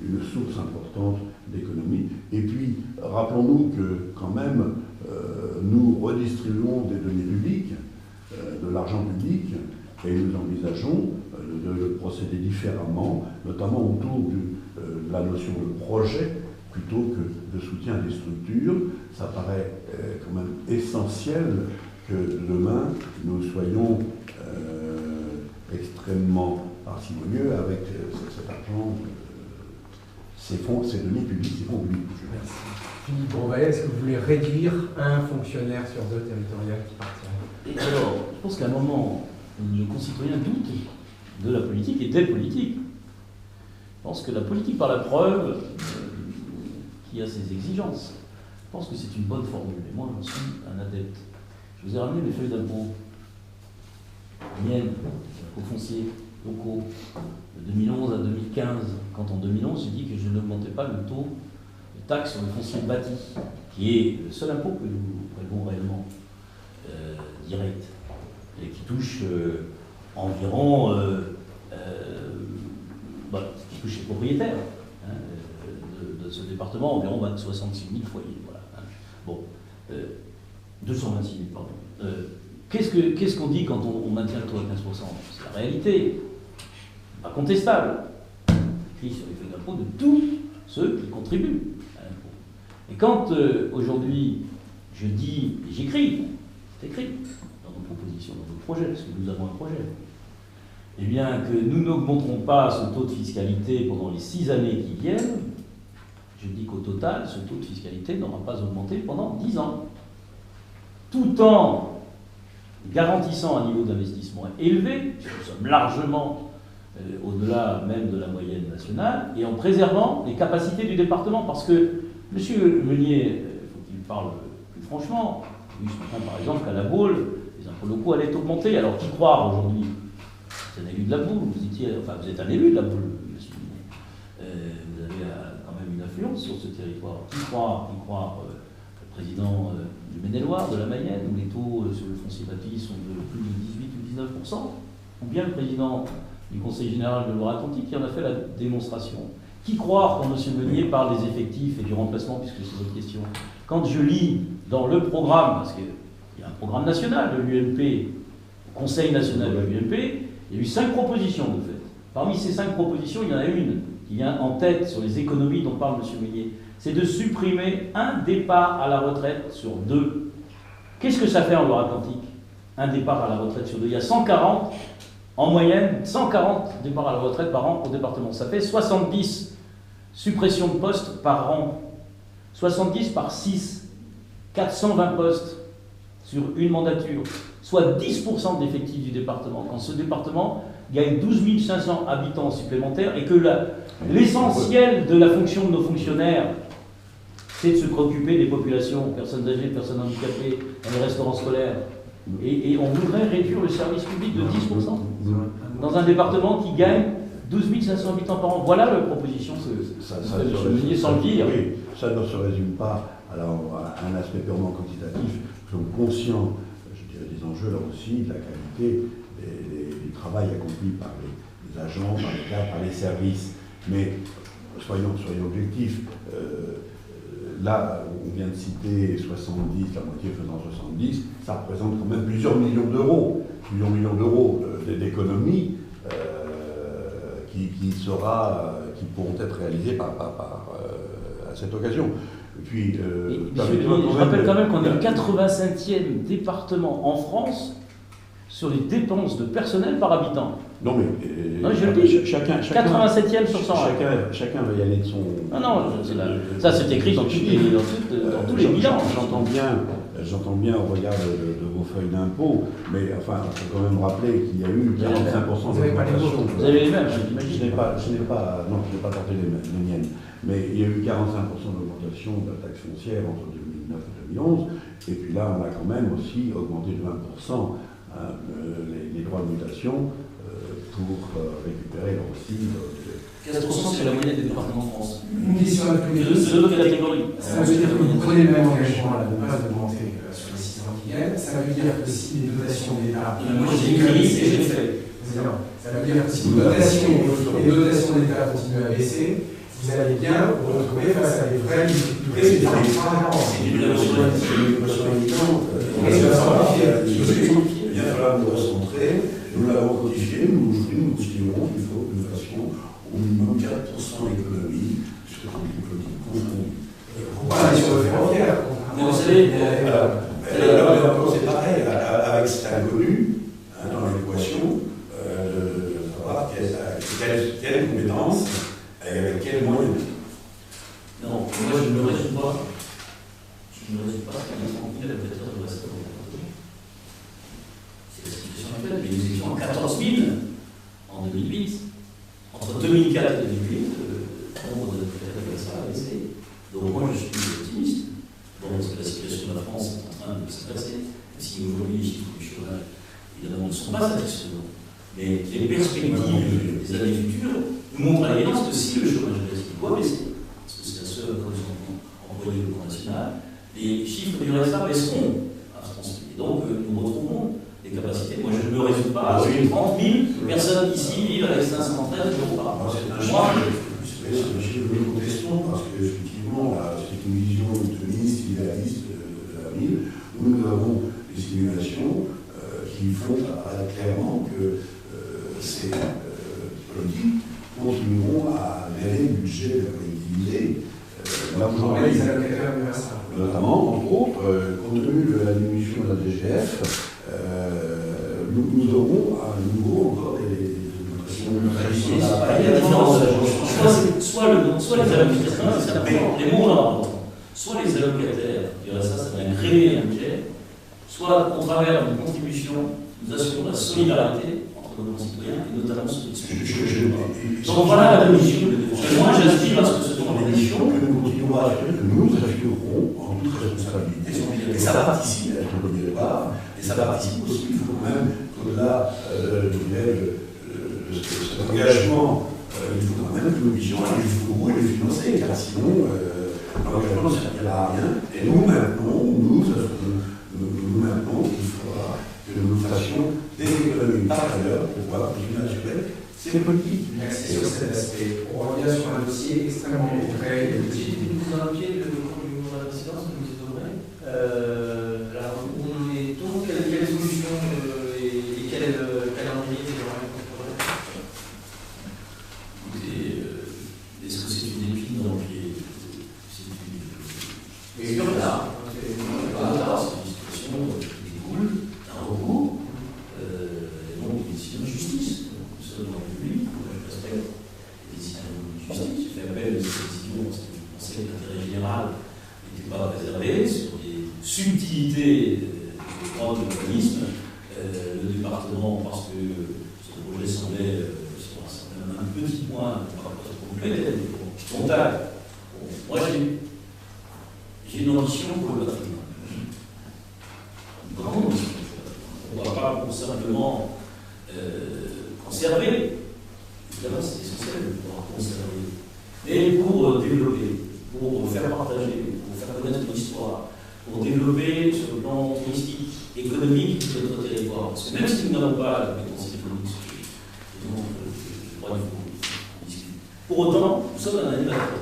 une source importante d'économie. Et puis, rappelons-nous que quand même, nous redistribuons des deniers publics, de l'argent public, et nous envisageons de procéder différemment, notamment autour de la notion de projet, plutôt que de soutien des structures. Ça paraît quand même essentiel que demain, nous soyons extrêmement parcimonieux avec cet argent, ces fonds, ces deniers publics, ces fonds publics. Merci. Philippe Grosvalet, est-ce que vous voulez réduire un fonctionnaire sur deux territorial qui partirait? Et alors, je pense qu'à un moment, nos concitoyens doutent de la politique et des politiques. Je pense que la politique par la preuve, qui a ses exigences, je pense que c'est une bonne formule. Et moi, j'en suis un adepte. Je vous ai ramené mes feuilles d'impôt, miennes, aux fonciers locaux, de 2011 à 2015. Quand en 2011, j'ai dit que je n'augmentais pas le taux de taxe sur le foncier bâti, qui est le seul impôt que nous prélevons réellement direct, et qui touche environ, qui touche les propriétaires de ce département, environ 66 000 foyers. Voilà. Bon, 226 000, pardon. Qu'est-ce qu'on dit quand on maintient le taux à 15%? C'est la réalité, pas contestable. Écrit sur les feuilles d'impôt de tous ceux qui contribuent à l'impôt. Et quand aujourd'hui je dis, et j'écris, c'est écrit dans nos propositions, dans nos projets, parce que nous avons un projet, eh bien que nous n'augmenterons pas ce taux de fiscalité pendant les 6 années qui viennent, je dis qu'au total, ce taux de fiscalité n'aura pas augmenté pendant 10 ans. Tout en garantissant un niveau d'investissement élevé, nous sommes largement au-delà même de la moyenne nationale, et en préservant les capacités du département. Parce que M. Meunier, il faut qu'il parle plus franchement, lui, je comprends par exemple qu'à la Baule, les impôts locaux allaient augmenter. Alors qui croire aujourd'hui? C'est un élu de la Baule, vous êtes un élu de la Baule, M. Meunier. Vous avez quand même une influence sur ce territoire. Qui croire le président du Maine-et-Loire, de la Mayenne, où les taux sur le foncier bâti sont de plus de 18 ou 19%, ou bien le président du Conseil général de Loire-Atlantique qui en a fait la démonstration. Qui croire quand M. Meunier parle des effectifs et du remplacement, puisque c'est votre question? Quand je lis dans le programme, parce qu'il y a un programme national de l'UMP, au Conseil national de l'UMP, il y a eu 5 propositions de fait. Parmi ces 5 propositions, il y en a une qui vient en tête sur les économies dont parle M. Meunier. C'est de supprimer un départ à la retraite sur 2. Qu'est-ce que ça fait en Loire-Atlantique? Un départ à la retraite sur 2. Il y a 140, en moyenne, 140 départs à la retraite par an au département. Ça fait 70 suppressions de postes par an. 70 par 6. 420 postes sur une mandature. Soit 10% de l'effectif du département. Quand ce département gagne 12 500 habitants supplémentaires et que l'essentiel de la fonction de nos fonctionnaires, c'est de se préoccuper des populations, personnes âgées, personnes handicapées, dans les restaurants scolaires. Et on voudrait réduire le service public de 10% dans un département qui gagne 12 500 habitants par an. Voilà la proposition que M. Meunier sans le dire. Oui, ça ne se résume pas alors, à un aspect purement quantitatif. Nous sommes conscients, je dirais, des enjeux là aussi, de la qualité du travail accompli par les agents, par les cadres, par les services. Mais soyons objectifs. Là, on vient de citer 70, la moitié faisant 70, ça représente quand même plusieurs millions d'euros d'économies qui pourront être réalisées à cette occasion. Et puis, je rappelle quand même qu'on est le 85e département en France sur les dépenses de personnel par habitant. Non mais non, je le dis. Chacun 87e sur 100. Chacun va y aller de son. Non, ça c'est écrit dans tous les bilans. J'entends bien au regard de vos feuilles d'impôt, mais enfin, il faut quand même rappeler qu'il y a eu 45% d'augmentation. Vous avez les mêmes, je n'ai pas porté les miennes, mais il y a eu 45% d'augmentation de la taxe foncière entre 2009 et 2011, et puis là, on a quand même aussi augmenté de 20% les droits de mutation pour récupérer là aussi. 15%, c'est la moyenne des départements de France. Une question à tous les deux. C'est d'autres catégories. Ça veut dire que vous prenez le même engagement là, de ne pas augmenter sur les 6 ans qui viennent. Ça veut dire que si les dotations d'État. Moi, j'ai écrit et j'ai fait. Ça veut dire que si les dotations d'État continuent à baisser, vous allez bien vous retrouver face à des vraies difficultés. Il va falloir nous recentrer. Nous l'avons codifié, nous continuerons, il faut que nous fassions au minimum 4% d'économie sur les politiques confondues. Voilà, sur le ferroviaire. Mais vous savez, c'est pareil, avec cet inconnu dans l'équation, de savoir quelle compétence et avec quels moyens. non, moi je ne me résume pas. Je ne me résume pas à les 30 000 habitants de restaurants. C'est la situation actuelle, mais nous étions à 14 000 en 2008. Entre 2004 et 2008, le nombre de ça a baissé. Donc moi je suis optimiste. Bon, parce que la situation de la France est en train de s'inverser. Si aujourd'hui les chiffres du chômage, évidemment, ne sont pas satisfaisants. Mais les perspectives des années futures nous montrent à l'évidence que si le chômage reste, il doit baisser, parce que c'est la seule cause employée au plan national, les chiffres du RSA baisseront à France. Et donc nous retrouverons des capacités. Moi je ne me résume pas à 30 000 personnes ici vivent avec 513 euros par mois. C'est un chiffre de contestation parce qu'effectivement, c'est une vision optimiste, idéaliste de l'avenir. Nous avons des simulations qui font apparaître clairement que ces politiques continueront à gérer le budget de la collectivité. Là aujourd'hui, notamment, entre autres, compte tenu de la diminution de la DGF, nous aurons à nouveau encore des Il y a la différence. Soit les allocataires, les mots importants, soit les allocataires du RSA, ça va créer un budget, soit au travers d'une contribution, nous assurons la solidarité entre nos concitoyens et notamment ceux qui sont. Donc voilà la condition. Moi j'aspire à ce que ce soit une condition que nous continuerons à assurer, que nous assurerons en toute responsabilité. Et ça participe, je ne le dirai pas, et ça participe aussi, il faut quand même, au-delà de cet engagement, il faut quand même que nous puissions aller jusqu'au bout et les financer, car sinon, l'engagement ne servira à rien. Et nous maintenons qu'il faudra que nous fassions des économies par ailleurs pour pouvoir continuer à assurer ces politiques. Merci sur cet aspect. On revient sur un dossier extrêmement concret. Vous indiquez le contenu de la présidence, M. Dobré. Alors, on est donc, quelle solution et quel calendrier de est-ce que c'est une épine dans le pied? C'est une retard. C'est une situation qui découle d'un recours et donc une décision de justice. Nous sommes dans le public, je respecte les décisions de justice. J'ai fait appel à cette décision parce que je pensais que l'intérêt général n'était pas préservé sur des subtilités du droit de l'urbanisme. Le département, parce que ce projet semblait un petit point par rapport à ce complet, montagne. Moi, j'ai une ambition pour le patrimoine. Une grande ambition pour le patrimoine. On ne va pas simplement conserver. Évidemment, c'est essentiel de pouvoir conserver. Mais pour développer, pour faire partager, pour faire connaître notre histoire, pour développer sur le plan touristique, économique de notre territoire. Parce que même si nous n'avons pas la compétence économique, je crois qu'il faut discuter. Pour autant, nous sommes un animateur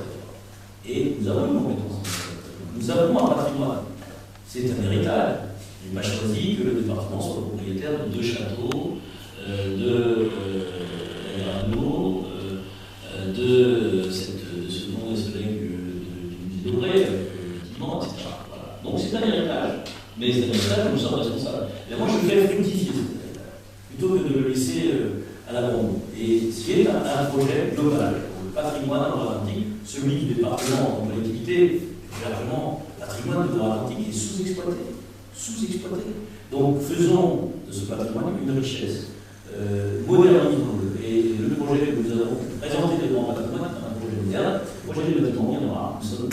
et nous avons une compétence. Nous avons un patrimoine. C'est un héritage. Je n'ai pas choisi que le département soit propriétaire de 2 châteaux, de Erano, de ce nom esprit du musée Dobré, bâtiment, etc. Voilà. Donc c'est un héritage. Mais c'est un héritage dont nous sommes responsables. Et moi, je fais fructifier cet héritage, plutôt que de le laisser à l'abandon. Et ce qui est un projet global pour le patrimoine Loire-Atlantique, celui du département en collectivité, largement, le patrimoine de Loire-Atlantique est sous-exploité. Sous-exploité. Donc faisons de ce patrimoine une richesse. Modernisons-le. Et le projet que nous avons présenté devant le patrimoine est un projet moderne. Le projet de bâtiment viendra. Nous sommes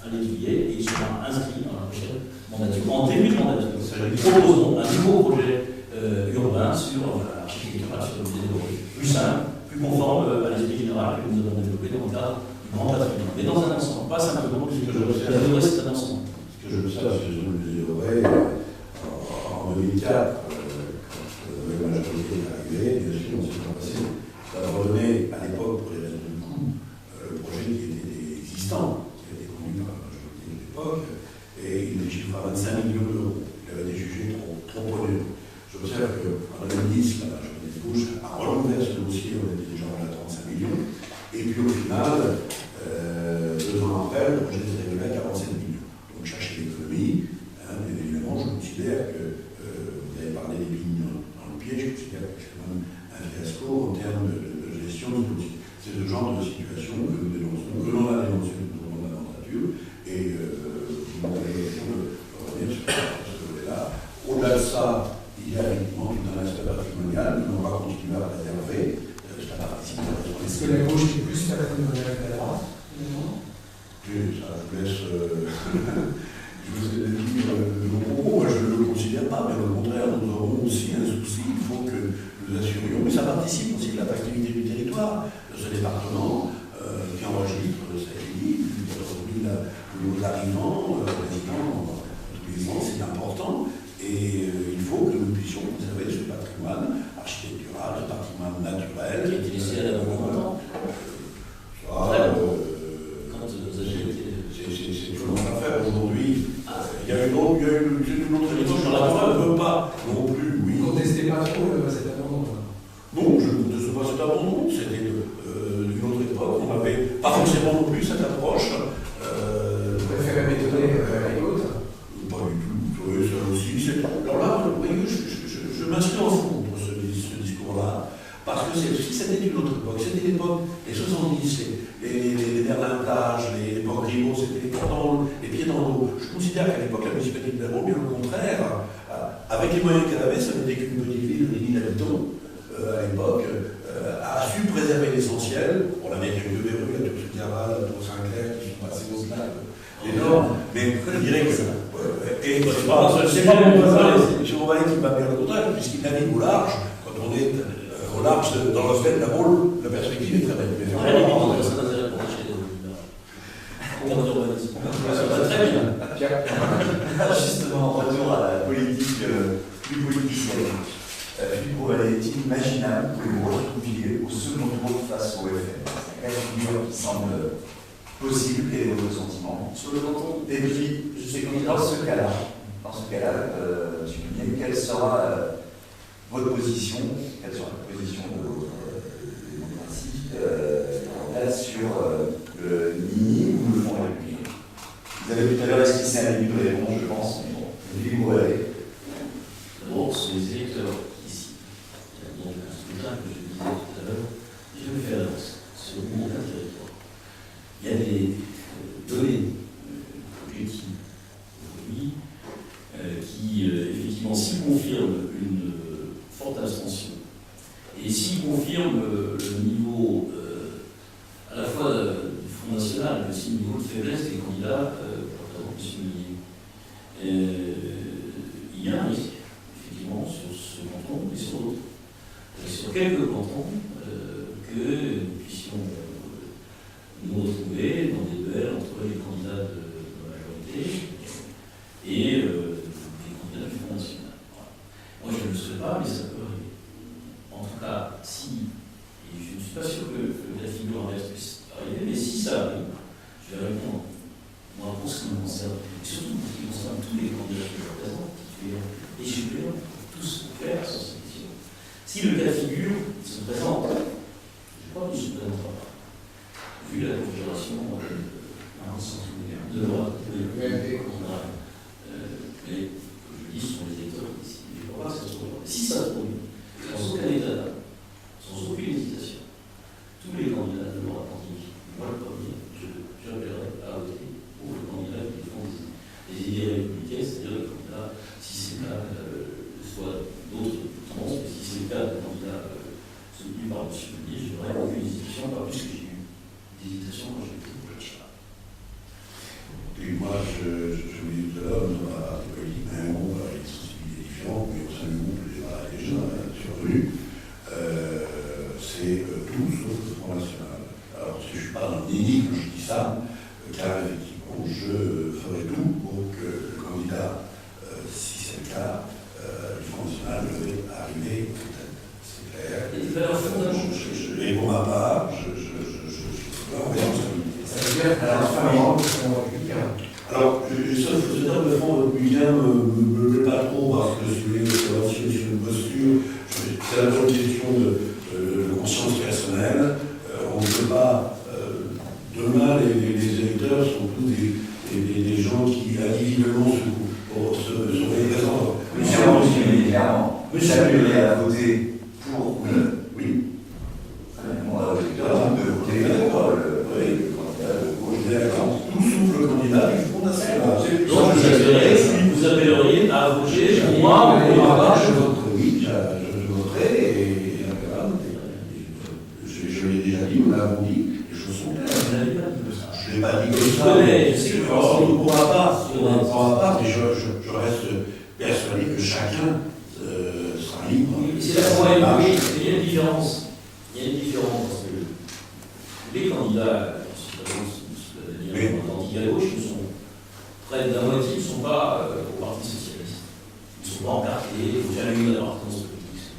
à l'étudier et il sera inscrit dans la prochaine mandature. En début de mandature, nous proposons un nouveau projet urbain sur l'architecture, sur le musée de pas simplement Ce que qu'il j'observe, reste un instant. ce que j'observe, je vous le dirai, en 2004, quand la majorité est arrivée, bien sûr, on s'est passé d'avoir donné à l'époque, pour les raisons du coût, le projet qui était existant, qui a été conduit par la majorité de l'époque, et il est chiffré à 25 millions d'euros. Il avait été jugé trop onéreux. J'observe qu'en 2010, la majorité de Bush a relevé ce dossier, on était déjà à 35 millions, et puis au final, 2 ans après, le projet s'est révélé à 47 millions. Donc chercher l'économie, hein, mais évidemment, je considère que, vous avez parlé des lignes dans le pied, je considère que c'est quand même un fiasco en termes de gestion du dossier. C'est ce genre de situation que nous dénonçons, que l'on a dénoncé tout au long de la mandature, et vous m'avez l'occasion de revenir sur ce volet-là. Au-delà de ça, il y a évidemment tout un aspect patrimonial que l'on va continuer à préserver. Est-ce que la gauche est plus patrimoniale que la droite? Ça, je vous laisse. Je vous ai dit mon propos, je ne le considère pas, mais au contraire, nous aurons aussi un souci. Il faut que nous assurions, mais ça participe aussi de l'attractivité du territoire, de ce département qui enregistre, ça a été dit, aujourd'hui, le nouveau arrivant, résident tous les ans, c'est important. Et il faut que nous puissions conserver ce patrimoine architectural, ce patrimoine naturel. Qui a été laissé à la longtemps. C'est une autre affaire. Aujourd'hui, il y a une autre époque dans laquelle on ne peut pas non plus. Oui. Vous ne contestez pas trop cet abandon? Non, je ne conteste pas cet abandon. C'était une autre époque. On n'avait pas forcément non plus cette approche. Vous préférez bétonner les autres? Pas du tout. Ça aussi. Alors là, vous voyez, je m'inscris en fond pour ce discours-là. Parce que c'était une autre époque. C'était l'époque des 70, les Berlintages, les époques Grimaud, c'était les pieds dans l'eau. Je considère qu'à l'époque, la municipalité de Berlin, bien au contraire, avec les moyens qu'elle avait, ça n'était qu'une petite ville de 10 000 habitants à l'époque, a su préserver l'essentiel. On avait quelques verrues, la Tour Carval, la Tour Saint-Clair, qui sont passées au-delà des normes, mais je dirais que et c'est pas mon voisin, c'est mon voisin qui m'a bien le contraire, puisqu'il navigue au large, quand on est au large, dans le fait de la Baule, la perspective est très belle. Très bien. Justement, retour à la politique plus politicienne. Philippe Grosvalet, est-il imaginable que vous retrouviez au second tour face au FN? C'est un cas de figure qui semble possible. Quel est votre sentiment Sur le canton, et puis, dans ce cas-là, M. Pignet, quelle sera votre position, quelle sera la position de votre démocratie sur le NII ou le Fonds républicain? Vous avez tout à l'heure esquissé un début de réponse, je pense, mais bon, Philippe Grosvalet. d'abord, sur les électeurs ici, il y a donc un scrutin que je disais tout à l'heure, je me fais l'avance sur mon territoire. Il y a des données objectives aujourd'hui qui, effectivement, s'y confirment une forte abstention et s'y confirment le niveau à la fois du Front National, mais aussi le niveau de faiblesse des candidats, notamment M. Millier. Il y a un risque, effectivement, sur ce canton et sur d'autres. Sur quelques cantons, que nous puissions nous retrouver dans des duels entre les candidats de la majorité et les candidats du Front National. Voilà. Moi, je ne le souhaite pas, mais ça peut arriver. En tout cas, si, et je ne suis pas sûr que la figure en reste puisse arriver, mais si ça arrive, je vais répondre. Moi, pour ce qui me concerne, et surtout pour ce qui concerne tous les candidats que je représente, titulaires et suppléants, tous clairs sur cette question. Si le cas de figure se présente, je crois qu'il ne se présentera pas. Vu la configuration de droite, mais comme je dis, ce sont les électeurs ici. Je ne crois pas que ça se produise. Si ça se produit, sans aucun état d'âme, sans aucune hésitation, tous les candidats de Loire-Atlantique, moi le premier, j'appellerai à voter pour le candidat qui défend des idées républicaines, c'est-à-dire le candidat, si c'est le cas, soit d'autres trans, mais si c'est le cas d'un candidat soutenu par M. Millier, je n'aurai aucune hésitation, pas plus que j'ai eu d'hésitation quand j'étais au Chat. Et moi, je vous dis tout à l'heure, nous avons un parti politique, un groupe avec des sensibilités différentes, mais au sein du groupe, les débats déjà survenus. C'est tout sauf le Front National. Alors, si je ne suis pas dans le déni quand je dis ça, car effectivement, je ferai tout pour que le candidat, si c'est le cas, du Front National devait arriver en tête. C'est clair. Et pour ma part, je suis en responsabilité. Ça veut dire qu'à la fin, le Front républicain. Alors, ce terme de Front républicain ne me plaît pas trop parce que c'est aussi une posture, c'est la bonne question de conscience personnelle. On ne peut pas. Demain, les électeurs sont tous des gens qui individuellement se représentent. Monsieur Amélie a voté pour. Oui. Moi, on peut voter pour le candidat de gauche. Tout sauf le candidat du Front National. Donc vous appelleriez à voter pour moi ou pour moi? Je voterai, oui, je voterai et je l'ai déjà dit, nous l'avons dit, les choses sont claires. Je ne l'ai pas dit comme ça. On ne pourra pas, mais je reste persuadé que chacun sera libre. C'est la problème, oui, il y a une différence. Il y a une différence parce que les candidats, anti-gauche, près de la moitié ne sont pas au Parti Socialiste. Ils ne sont pas encartés, ils n'ont jamais eu d'appartenance politique.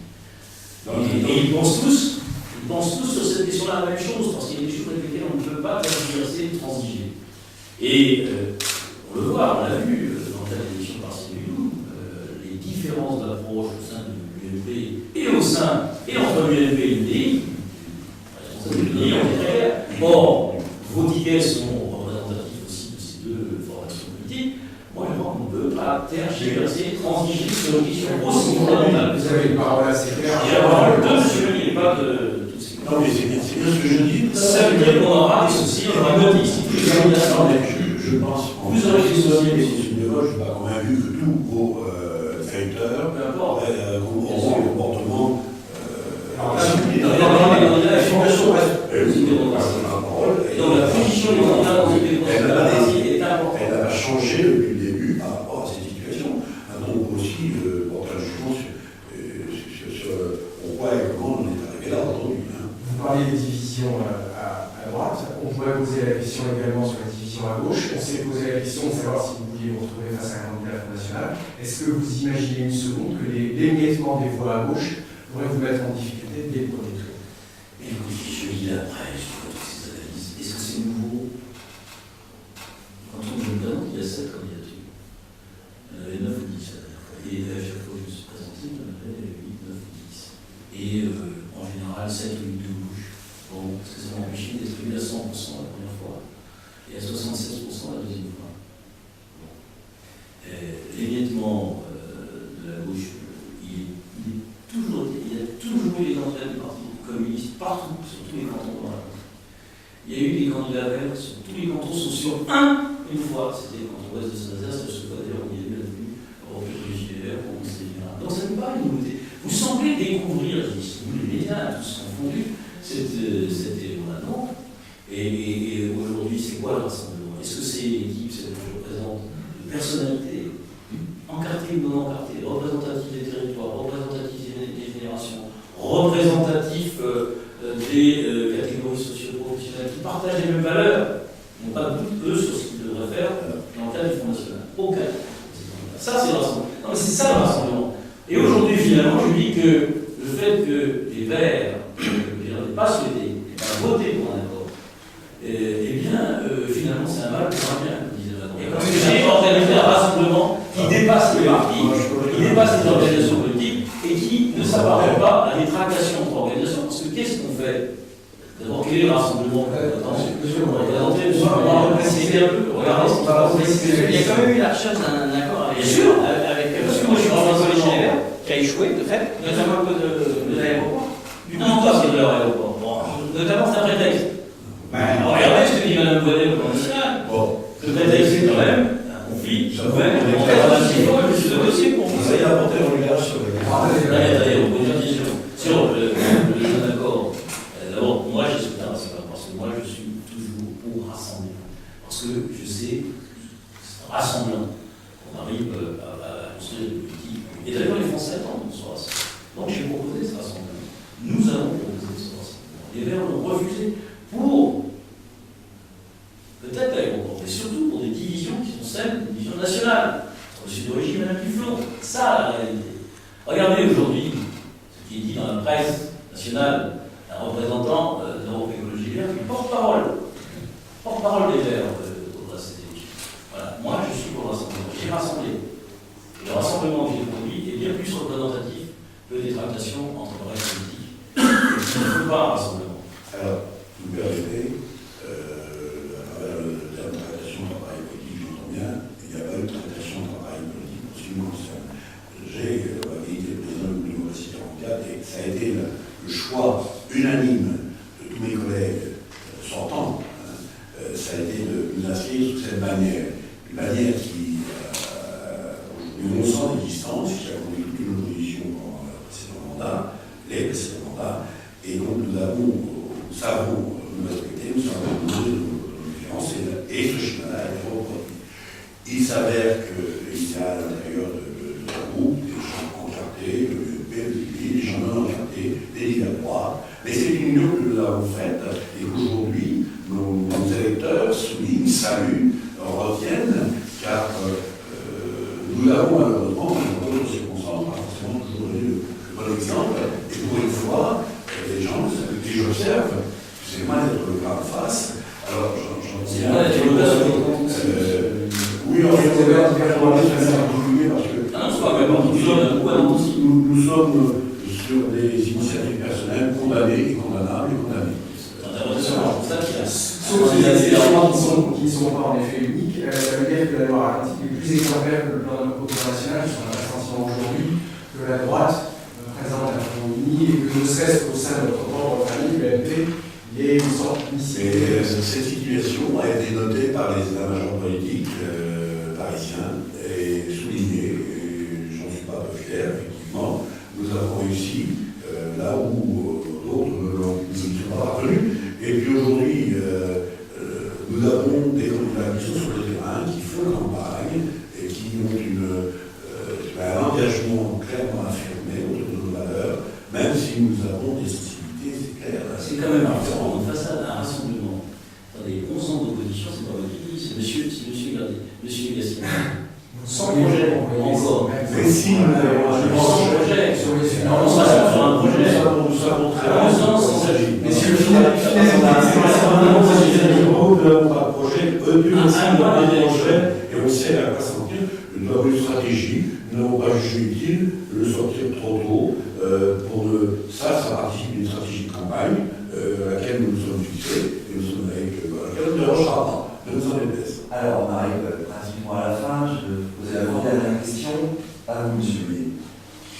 Et ils pensent tous sur cette question-là la même chose, parce qu'il y a des choses avec lesquelles on ne peut pas tergiverser, transiger. Et on le voit, on l'a vu dans l'élection partielle du Loup, les différences d'approche au sein de l'UMP et entre l'UMP et l'UDI, l'UDI en est très clair. Or, vos tickets sont représentatifs aussi de ces deux formations politiques. Moi, je crois qu'on ne peut pas tergiverser, transiger sur une question aussi fondamentale. Vous avez une parole assez claire. Il y a pas de monsieur, il n'y a pas de. Non, mais c'est bien ce que je dis. Ça veut dire qu'on aura des soucis, on aura des soucis. Je pense Vous aurez des soucis. Je ne suis pas convaincu que tous vos électeurs auront un comportement. Donc la position du candidat dans une démocratie est importante. Elle a changé depuis le début par rapport à cette situation. Donc aussi, porter un jugement sur pourquoi et comment on est arrivé là aujourd'hui. Vous parliez des divisions à droite. On pourrait poser la question également sur la division à gauche. On s'est posé la question de savoir si vous vouliez vous retrouver face à un candidat national. Est-ce que vous imaginez une seconde que l'émiettement des voix à gauche pourrait vous mettre en difficulté dès le premier tour? Écoutez, je lis la presse, je vois toutes ces analyses. Est-ce que c'est nouveau? Quand on me demande, il y a 7 candidatures. Il y en avait 9 ou 10 à la dernière fois. Et à chaque fois que je me suis présenté, il y en avait 8, 9 ou 10. Et en général, 7 ou 8 de gauche. Bon, parce que ça m'a empêché d'être élu à 100% la première fois et à 76% la deuxième fois. Bon. L'émiettement de la gauche, il y a toujours eu des candidats du Parti communiste partout, sur tous les cantons dans la France. Il y a eu des candidats verts sur tous les cantons, sauf sur une fois, c'était le canton ouest de Saint-Nazaire, c'est ce fois d'ailleurs où il y a eu la tenue européenne de JR pour conseiller général. Donc ça n'est pas une nouveauté. Vous semblez découvrir, les médias tous confondus, cet élément-là. Et aujourd'hui, c'est quoi le rassemblement? Est-ce que c'est l'équipe, celle que je représente, de personnalités, encartées ou non encartées, représentatives des territoires, représentatives des générations, représentatifs des catégories socio-professionnelles qui partagent les mêmes valeurs, n'ont pas de doute, eux, sur ce qu'ils devraient faire dans le cadre du Front National. Aucun. Ça, c'est le rassemblement. Non, mais c'est ça le rassemblement. Et aujourd'hui, finalement, je dis que le fait que les Verts n'aient pas souhaité, n'aient pas voté pour un accord, eh bien, finalement, c'est un mal pour un bien, comme disait Madame. Et parce que j'ai organisé un rassemblement qui dépasse les partis, qui dépasse les organisations politiques et qui ne s'apparente pas à des tractations entre organisations. Parce que qu'est-ce qu'on fait? D'abord, quel est le rassemblement? Monsieur, on va présenter, monsieur, on va préciser un peu. Regardez ce qui va se passer. Il y a quand même eu la recherche d'un accord avec. Bien sûr. Parce que moi, je suis responsable chez les Verts, qui a échoué, de fait, notamment un peu de l'aéroport. Non, pas c'est de l'aéroport. Bon, notamment, c'est un prétexte. Regardez ce que dit Mme Bonnet au candidat. Le prétexte, c'est quand même un conflit ouvert. C'est le dossier pour vous. Vous allez apporter un regard sur les. Allez, on pose une question. Sur le jeune accord. D'abord, moi, je suis un rassemblement parce que moi, je suis toujours pour rassembler. Parce que je sais, c'est rassemblant. On arrive à construire des politiques. Et d'ailleurs, les Français attendent ce rassemblement. Donc, j'ai proposé ce rassemblement. Nous allons proposer ce rassemblement. Les Verts l'ont refusé pour peut-être l'aéroport. porte-parole des Verts à cette élection. Voilà. Moi, je suis pour le rassemblement. J'ai rassemblé. Et le rassemblement que j'ai produit est bien plus représentatif que des tractations entre partis politiques. Il ne faut pas un rassemblement. Alors, vous me permettez, à travers le terme de tractation par parti politique, j'entends bien, il n'y a pas eu de tractation par parti politique en ce qui me concerne. J'ai été président de l'Université 44 et ça a été le choix unanime de tous mes collègues sortants. Ça a été de nous inscrire sous cette bannière. Une bannière qui, aujourd'hui, non sans existence, qui a conduit toute une opposition pendant le précédent mandat, les précédents mandats, et donc nous savons nous respecter, nous savons nous donner nos différences, et ce chemin-là a été reproduit. Il s'avère qu'il y a à l'intérieur de ce groupe des gens encartés, le PLP, des gens non encartés, des divers droits, mais c'est une union que nous avons faite, et qu'aujourd'hui, nos électeurs soulignent, saluent, retiennent, car nous avons malheureusement, dans d'autres circonstances, pas forcément toujours donné le bon exemple, et pour une fois, les gens avec qui j'observe, c'est mal d'être le cas en face, alors j'en C'est mal d'être le cas oui, on est ouvert particulier parce que nous sommes sur des initiatives personnelles condamnées et condamnables et condamnées. Sauf les accidents qui ne sont pas en effet uniques, ça veut dire que la Loire-Atlantique est plus exemplaire que le plan de national, sur la sensation aujourd'hui, que la droite présente un front uni et que ne serait-ce qu'au sein de notre propre famille, l'UMP, il y ait une sorte d'unicité. Cette situation a été notée par les états-majors politiques parisiens et soulignée, et j'en suis pas peu fier, effectivement, nous avons réussi là où d'autres ne sont pas parvenus. Et puis aujourd'hui, nous avons des candidats qui sont sur le terrain, qui font campagne et qui ont un engagement clairement affirmé autour de nos valeurs, même si nous avons des sensibilités, c'est clair. C'est quand même différent. Face à un rassemblement, attendez, 11 ans d'opposition, c'est pas votre idée, c'est monsieur Gassien. Sans projet, encore. Mais si nous avons un projet, sur les sur un projet, nous savons très bien il s'agit. mais si le final, nous n'avons pas de projet, eux n'a pas de projet, et on sait à quoi s'en tenir. Nous avons une stratégie, nous n'avons pas jugé utile de le sortir trop tôt. Ça participe d'une stratégie de campagne à laquelle nous nous sommes fixés, et nous sommes avec laquelle on ne dérogera pas, ne nous en déplaise. Alors, on arrive pratiquement à la fin. Je vais poser la dernière question à vous, monsieur Louis.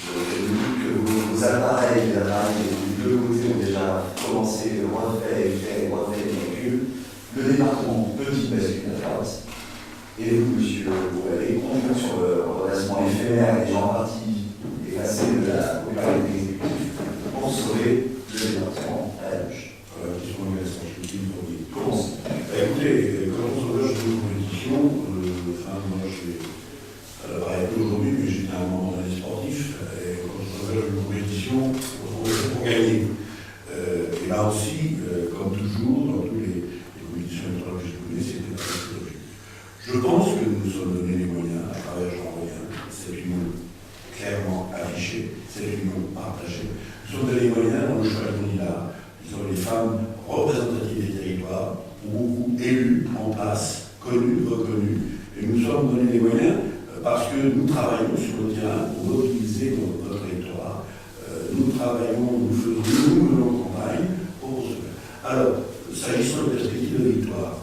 Vous dites que vos appareils des deux côtés ont déjà commencé, refait, les calculs. Le département peut-il basculer à droite? Et vous, monsieur Bouvet, comptez sur le redressement éphémère et en partie effacé de la popularité exécutive pour sauver le département à la gauche. Voilà, question intéressante, je suis pour dire. Comment? Écoutez, quand on s'engage dans une compétition, moi je pareil que aujourd'hui, mais j'étais à un moment d'année sportif, et quand on s'engage dans une compétition, on fait pour gagner. Et là aussi, comme toujours, dans toutes les compétitions électorales que j'ai connues, c'était la psychologie. Je pense que nous nous sommes donné les moyens, à travers Jean-Royen, cette union clairement affichée, cette union partagée. Nous sommes donné les moyens dans le choix de candidats, disons les femmes représentatives des territoires, ou élus en place, connus, reconnus, et nous sommes donné les moyens parce que nous travaillons sur le terrain pour mobiliser notre électorat. Nous travaillons, nous menons campagne pour cela. Alors, s'agissant de perspective de victoire,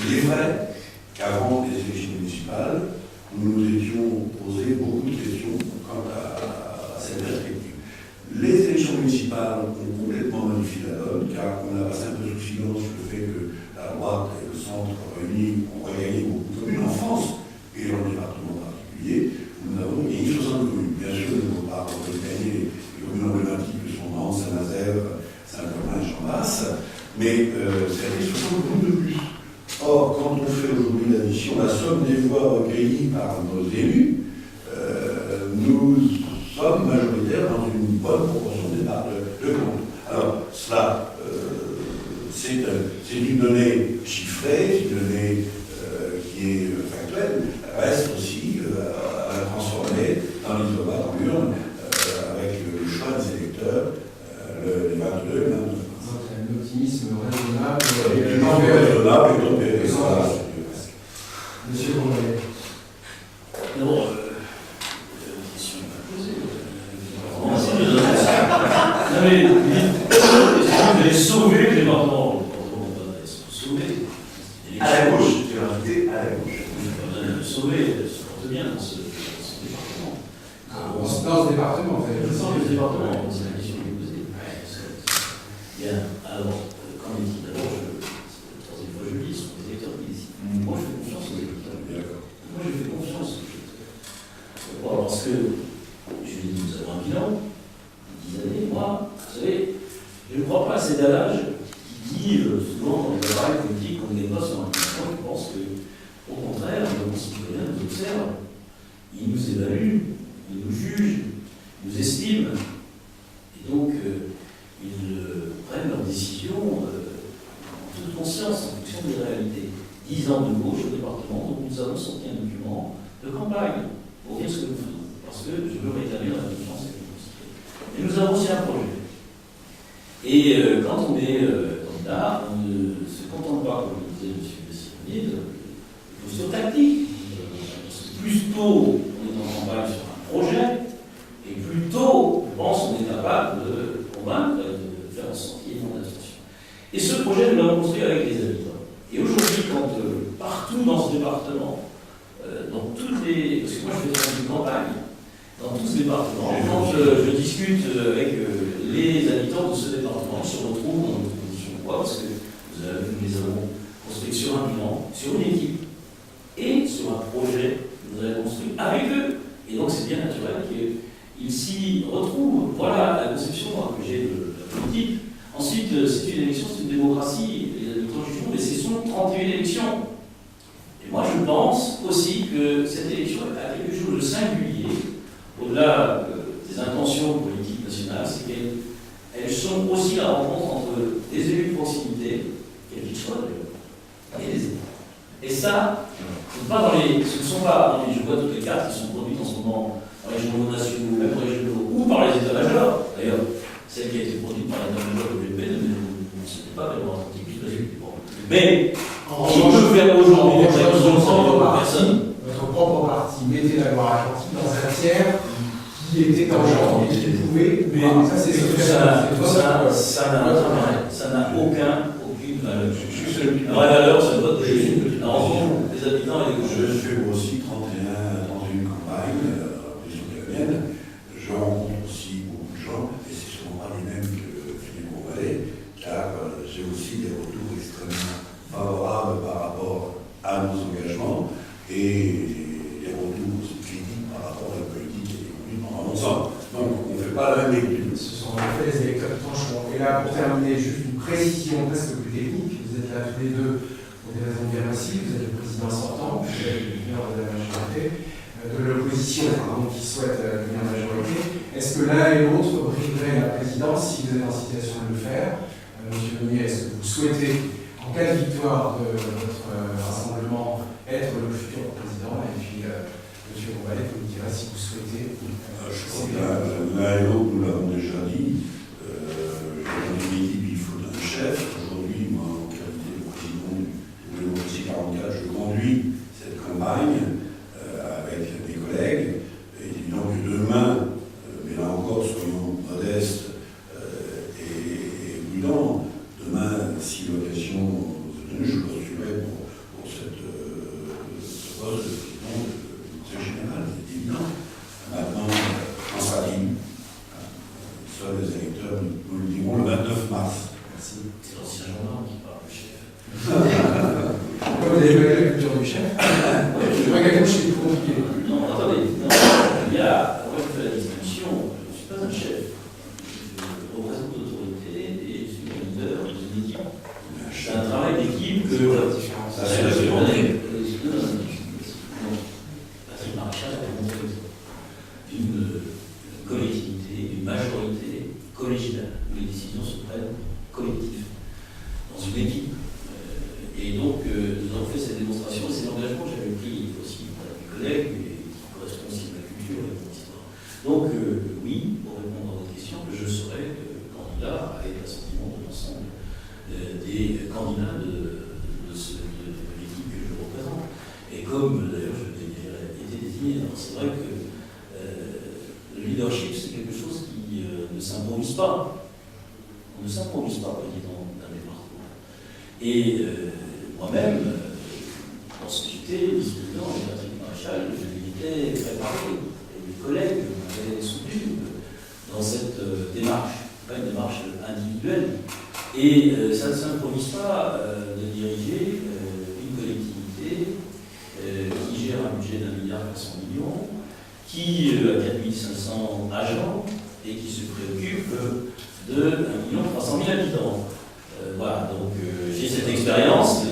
il est vrai qu'avant les élections municipales, nous nous étions posé beaucoup de questions quant à cette perspective. Les élections municipales ont complètement modifié la donne, car on a passé un peu sous silence le fait que la droite et le centre réunis ont regagné beaucoup de communes en France, et dans le département particulier, nous avons gagné 60 communes. Bien sûr, nous n'avons pas gagné les communes emblématiques que sont Nantes, Saint-Nazaire, Saint-Gobain et j'en passe, mais ça a été 60 communes de plus. Or, quand on fait aujourd'hui l'addition, la somme des voix recueillies par nos élus, nous sommes majoritaires dans une bonne proportion des parts de compte. Alors, cela, c'est une donnée chiffrée, c'est une donnée qui est factuelle, reste aussi à transformer dans l'isolat, dans l'urne, avec le choix des électeurs, les 22 et 22. Un optimisme raisonnable. raisonnable. Raisonnable et donc, voilà. Monsieur Convalet. Non, question à poser. Non, mais vous avez sauvé le département. Sauvé. À la gauche, tu l'as invité à la gauche. Sauvé se porte bien dans ce département. Dans ce département, en fait. Dans le département, c'est la question que vous posez. Bien, alors, qu'en est-il? D'abord, la troisième fois je le dis, ce sont les électeurs qui décident. Moi, je fais confiance aux électeurs. Moi, je fais confiance aux électeurs. Bon, parce que, je lui ai dit, nous avons un bilan, 10 années, moi, vous savez, je ne crois pas à cet adage qui dit souvent dans les appareils politiques qu'on n'est pas sur un plan. Je pense que, au contraire, nos concitoyens nous observent, ils nous évaluent, ils nous jugent, ils nous estiment, et donc ils prennent leurs décisions en toute conscience, en fonction des réalités. 10 ans de gauche au département, donc nous avons sorti un document de campagne pour dire ce que nous faisons, parce que je veux rétablir la confiance avec les concitoyens. Et nous avons aussi un projet. Et quand on est candidat, on ne se contente pas, comme le disait M. Bessironi, de posture tactique. Plus tôt on est en campagne sur un projet, et plus tôt, je pense, on est capable de convaincre et de faire en sorte qu'il y ait une attention. Et ce projet, nous l'avons construit avec les habitants. Et aujourd'hui, quand partout dans ce département, dans toutes les. Parce que moi je fais faire une campagne, dans tous ces départements, quand je discute avec les habitants de ce département, ils se retrouvent dans une condition de quoi? Parce que nous les avons construits sur un bilan, sur une équipe et sur un projet que nous avons construit avec eux. Et donc c'est bien naturel qu'ils s'y retrouvent. Voilà la conception que j'ai de la politique. Ensuite, c'est une élection, c'est une démocratie. Les habitants jugeront, mais ce sont 31 élections. Et moi je pense aussi que cette élection a quelque chose de singulier, au-delà des intentions politiques nationales, c'est qu'elles sont aussi la rencontre entre des élus de proximité, quels qu'ils soient d'ailleurs, et les États. Et ça, ce ne sont pas dans les, je vois toutes les cartes qui sont produites en ce moment par les journaux nationaux, même régionaux, ou par les états-majors. D'ailleurs, celle qui a été produite par l'état-major de l'UP, ce n'était pas vraiment attentif, mais qui peut faire aujourd'hui des prévisions de personne. Votre propre parti mettait la Loire-Atlantique dans un tiers qui était en genre et qui pouvait. Mais ça, c'est ça n'a aucune valeur. La vraie valeur, c'est votre la rencontre des habitants et des Je fais aussi 31 campagnes, plus que la mienne. Je rencontre aussi beaucoup de gens, et c'est souvent pas les mêmes que Philippe Convalet, car j'ai aussi des retours extrêmement favorables par rapport à nos engagements et des retours aussi critiques par rapport à la politique qui est conduite pendant longtemps. Donc on ne fait pas la même lecture. Ce sont en fait les électeurs qui trancheront. Et là, pour terminer, juste une précision presque plus technique. Vous êtes là tous les deux pour des raisons bien précises. Vous êtes le président sortant, vous êtes le leader de la majorité, de l'opposition, qui souhaite devenir majorité. Est-ce que l'un et l'autre briderait la présidence si vous êtes en situation de le faire? Monsieur Meunier, est-ce que vous souhaitez, en cas de victoire de votre rassemblement, être le futur président? Et puis, monsieur Convalet, vous me direz si vous souhaitez. Je crois que l'un et l'autre, nous l'avons déjà dit. Dans une équipe, il faut un chef. Aujourd'hui, moi, en qualité de président du Démocratie 44, je conduis cette campagne avec mes collègues. Et disons que demain, mais là encore, soyons modestes et prudents. Demain, si l'occasion se donne, je postulerai pour ce poste de président du Conseil général, c'est évident. Maintenant, en Saline, soit les électeurs nous le diront le 29 mars. Merci. C'est l'ancien gendarme qui parle, le chef. Vous avez pas la culture du chef? Je vois quelqu'un chez vous compliqué. Non, attendez, il y a, on fait la distinction, je ne suis pas un chef. Je représente l'autorité et je suis le leader d'une équipe. C'est un travail d'équipe que. Ça, c'est la volonté. Patrick Maréchal a montré d'une collectivité, d'une majorité collégiale, où les décisions se prennent collectivement, dans une équipe. Et donc, nous avons fait cette démonstration et cet engagement que j'avais pris aussi avec mes collègues, et qui correspond aussi à ma culture et à mon histoire. Donc, oui, pour répondre à votre question, je serai candidat avec l'assentiment de l'ensemble des candidats. candidat de l'équipe que je représente. Et comme d'ailleurs je été désigné, alors c'est vrai que le leadership c'est quelque chose qui ne s'improvise pas. On ne s'improvise pas président d'un département. Et moi-même, lorsque j'étais vice-président de Patrick Maréchal, je m'étais préparé et mes collègues m'avaient soutenu dans cette démarche, pas une démarche individuelle. Et ça ne s'improvise pas de diriger une collectivité qui gère un budget d'1,4 milliard, qui a 4500 agents et qui se préoccupe de 1,3 million habitants. Voilà, donc j'ai cette expérience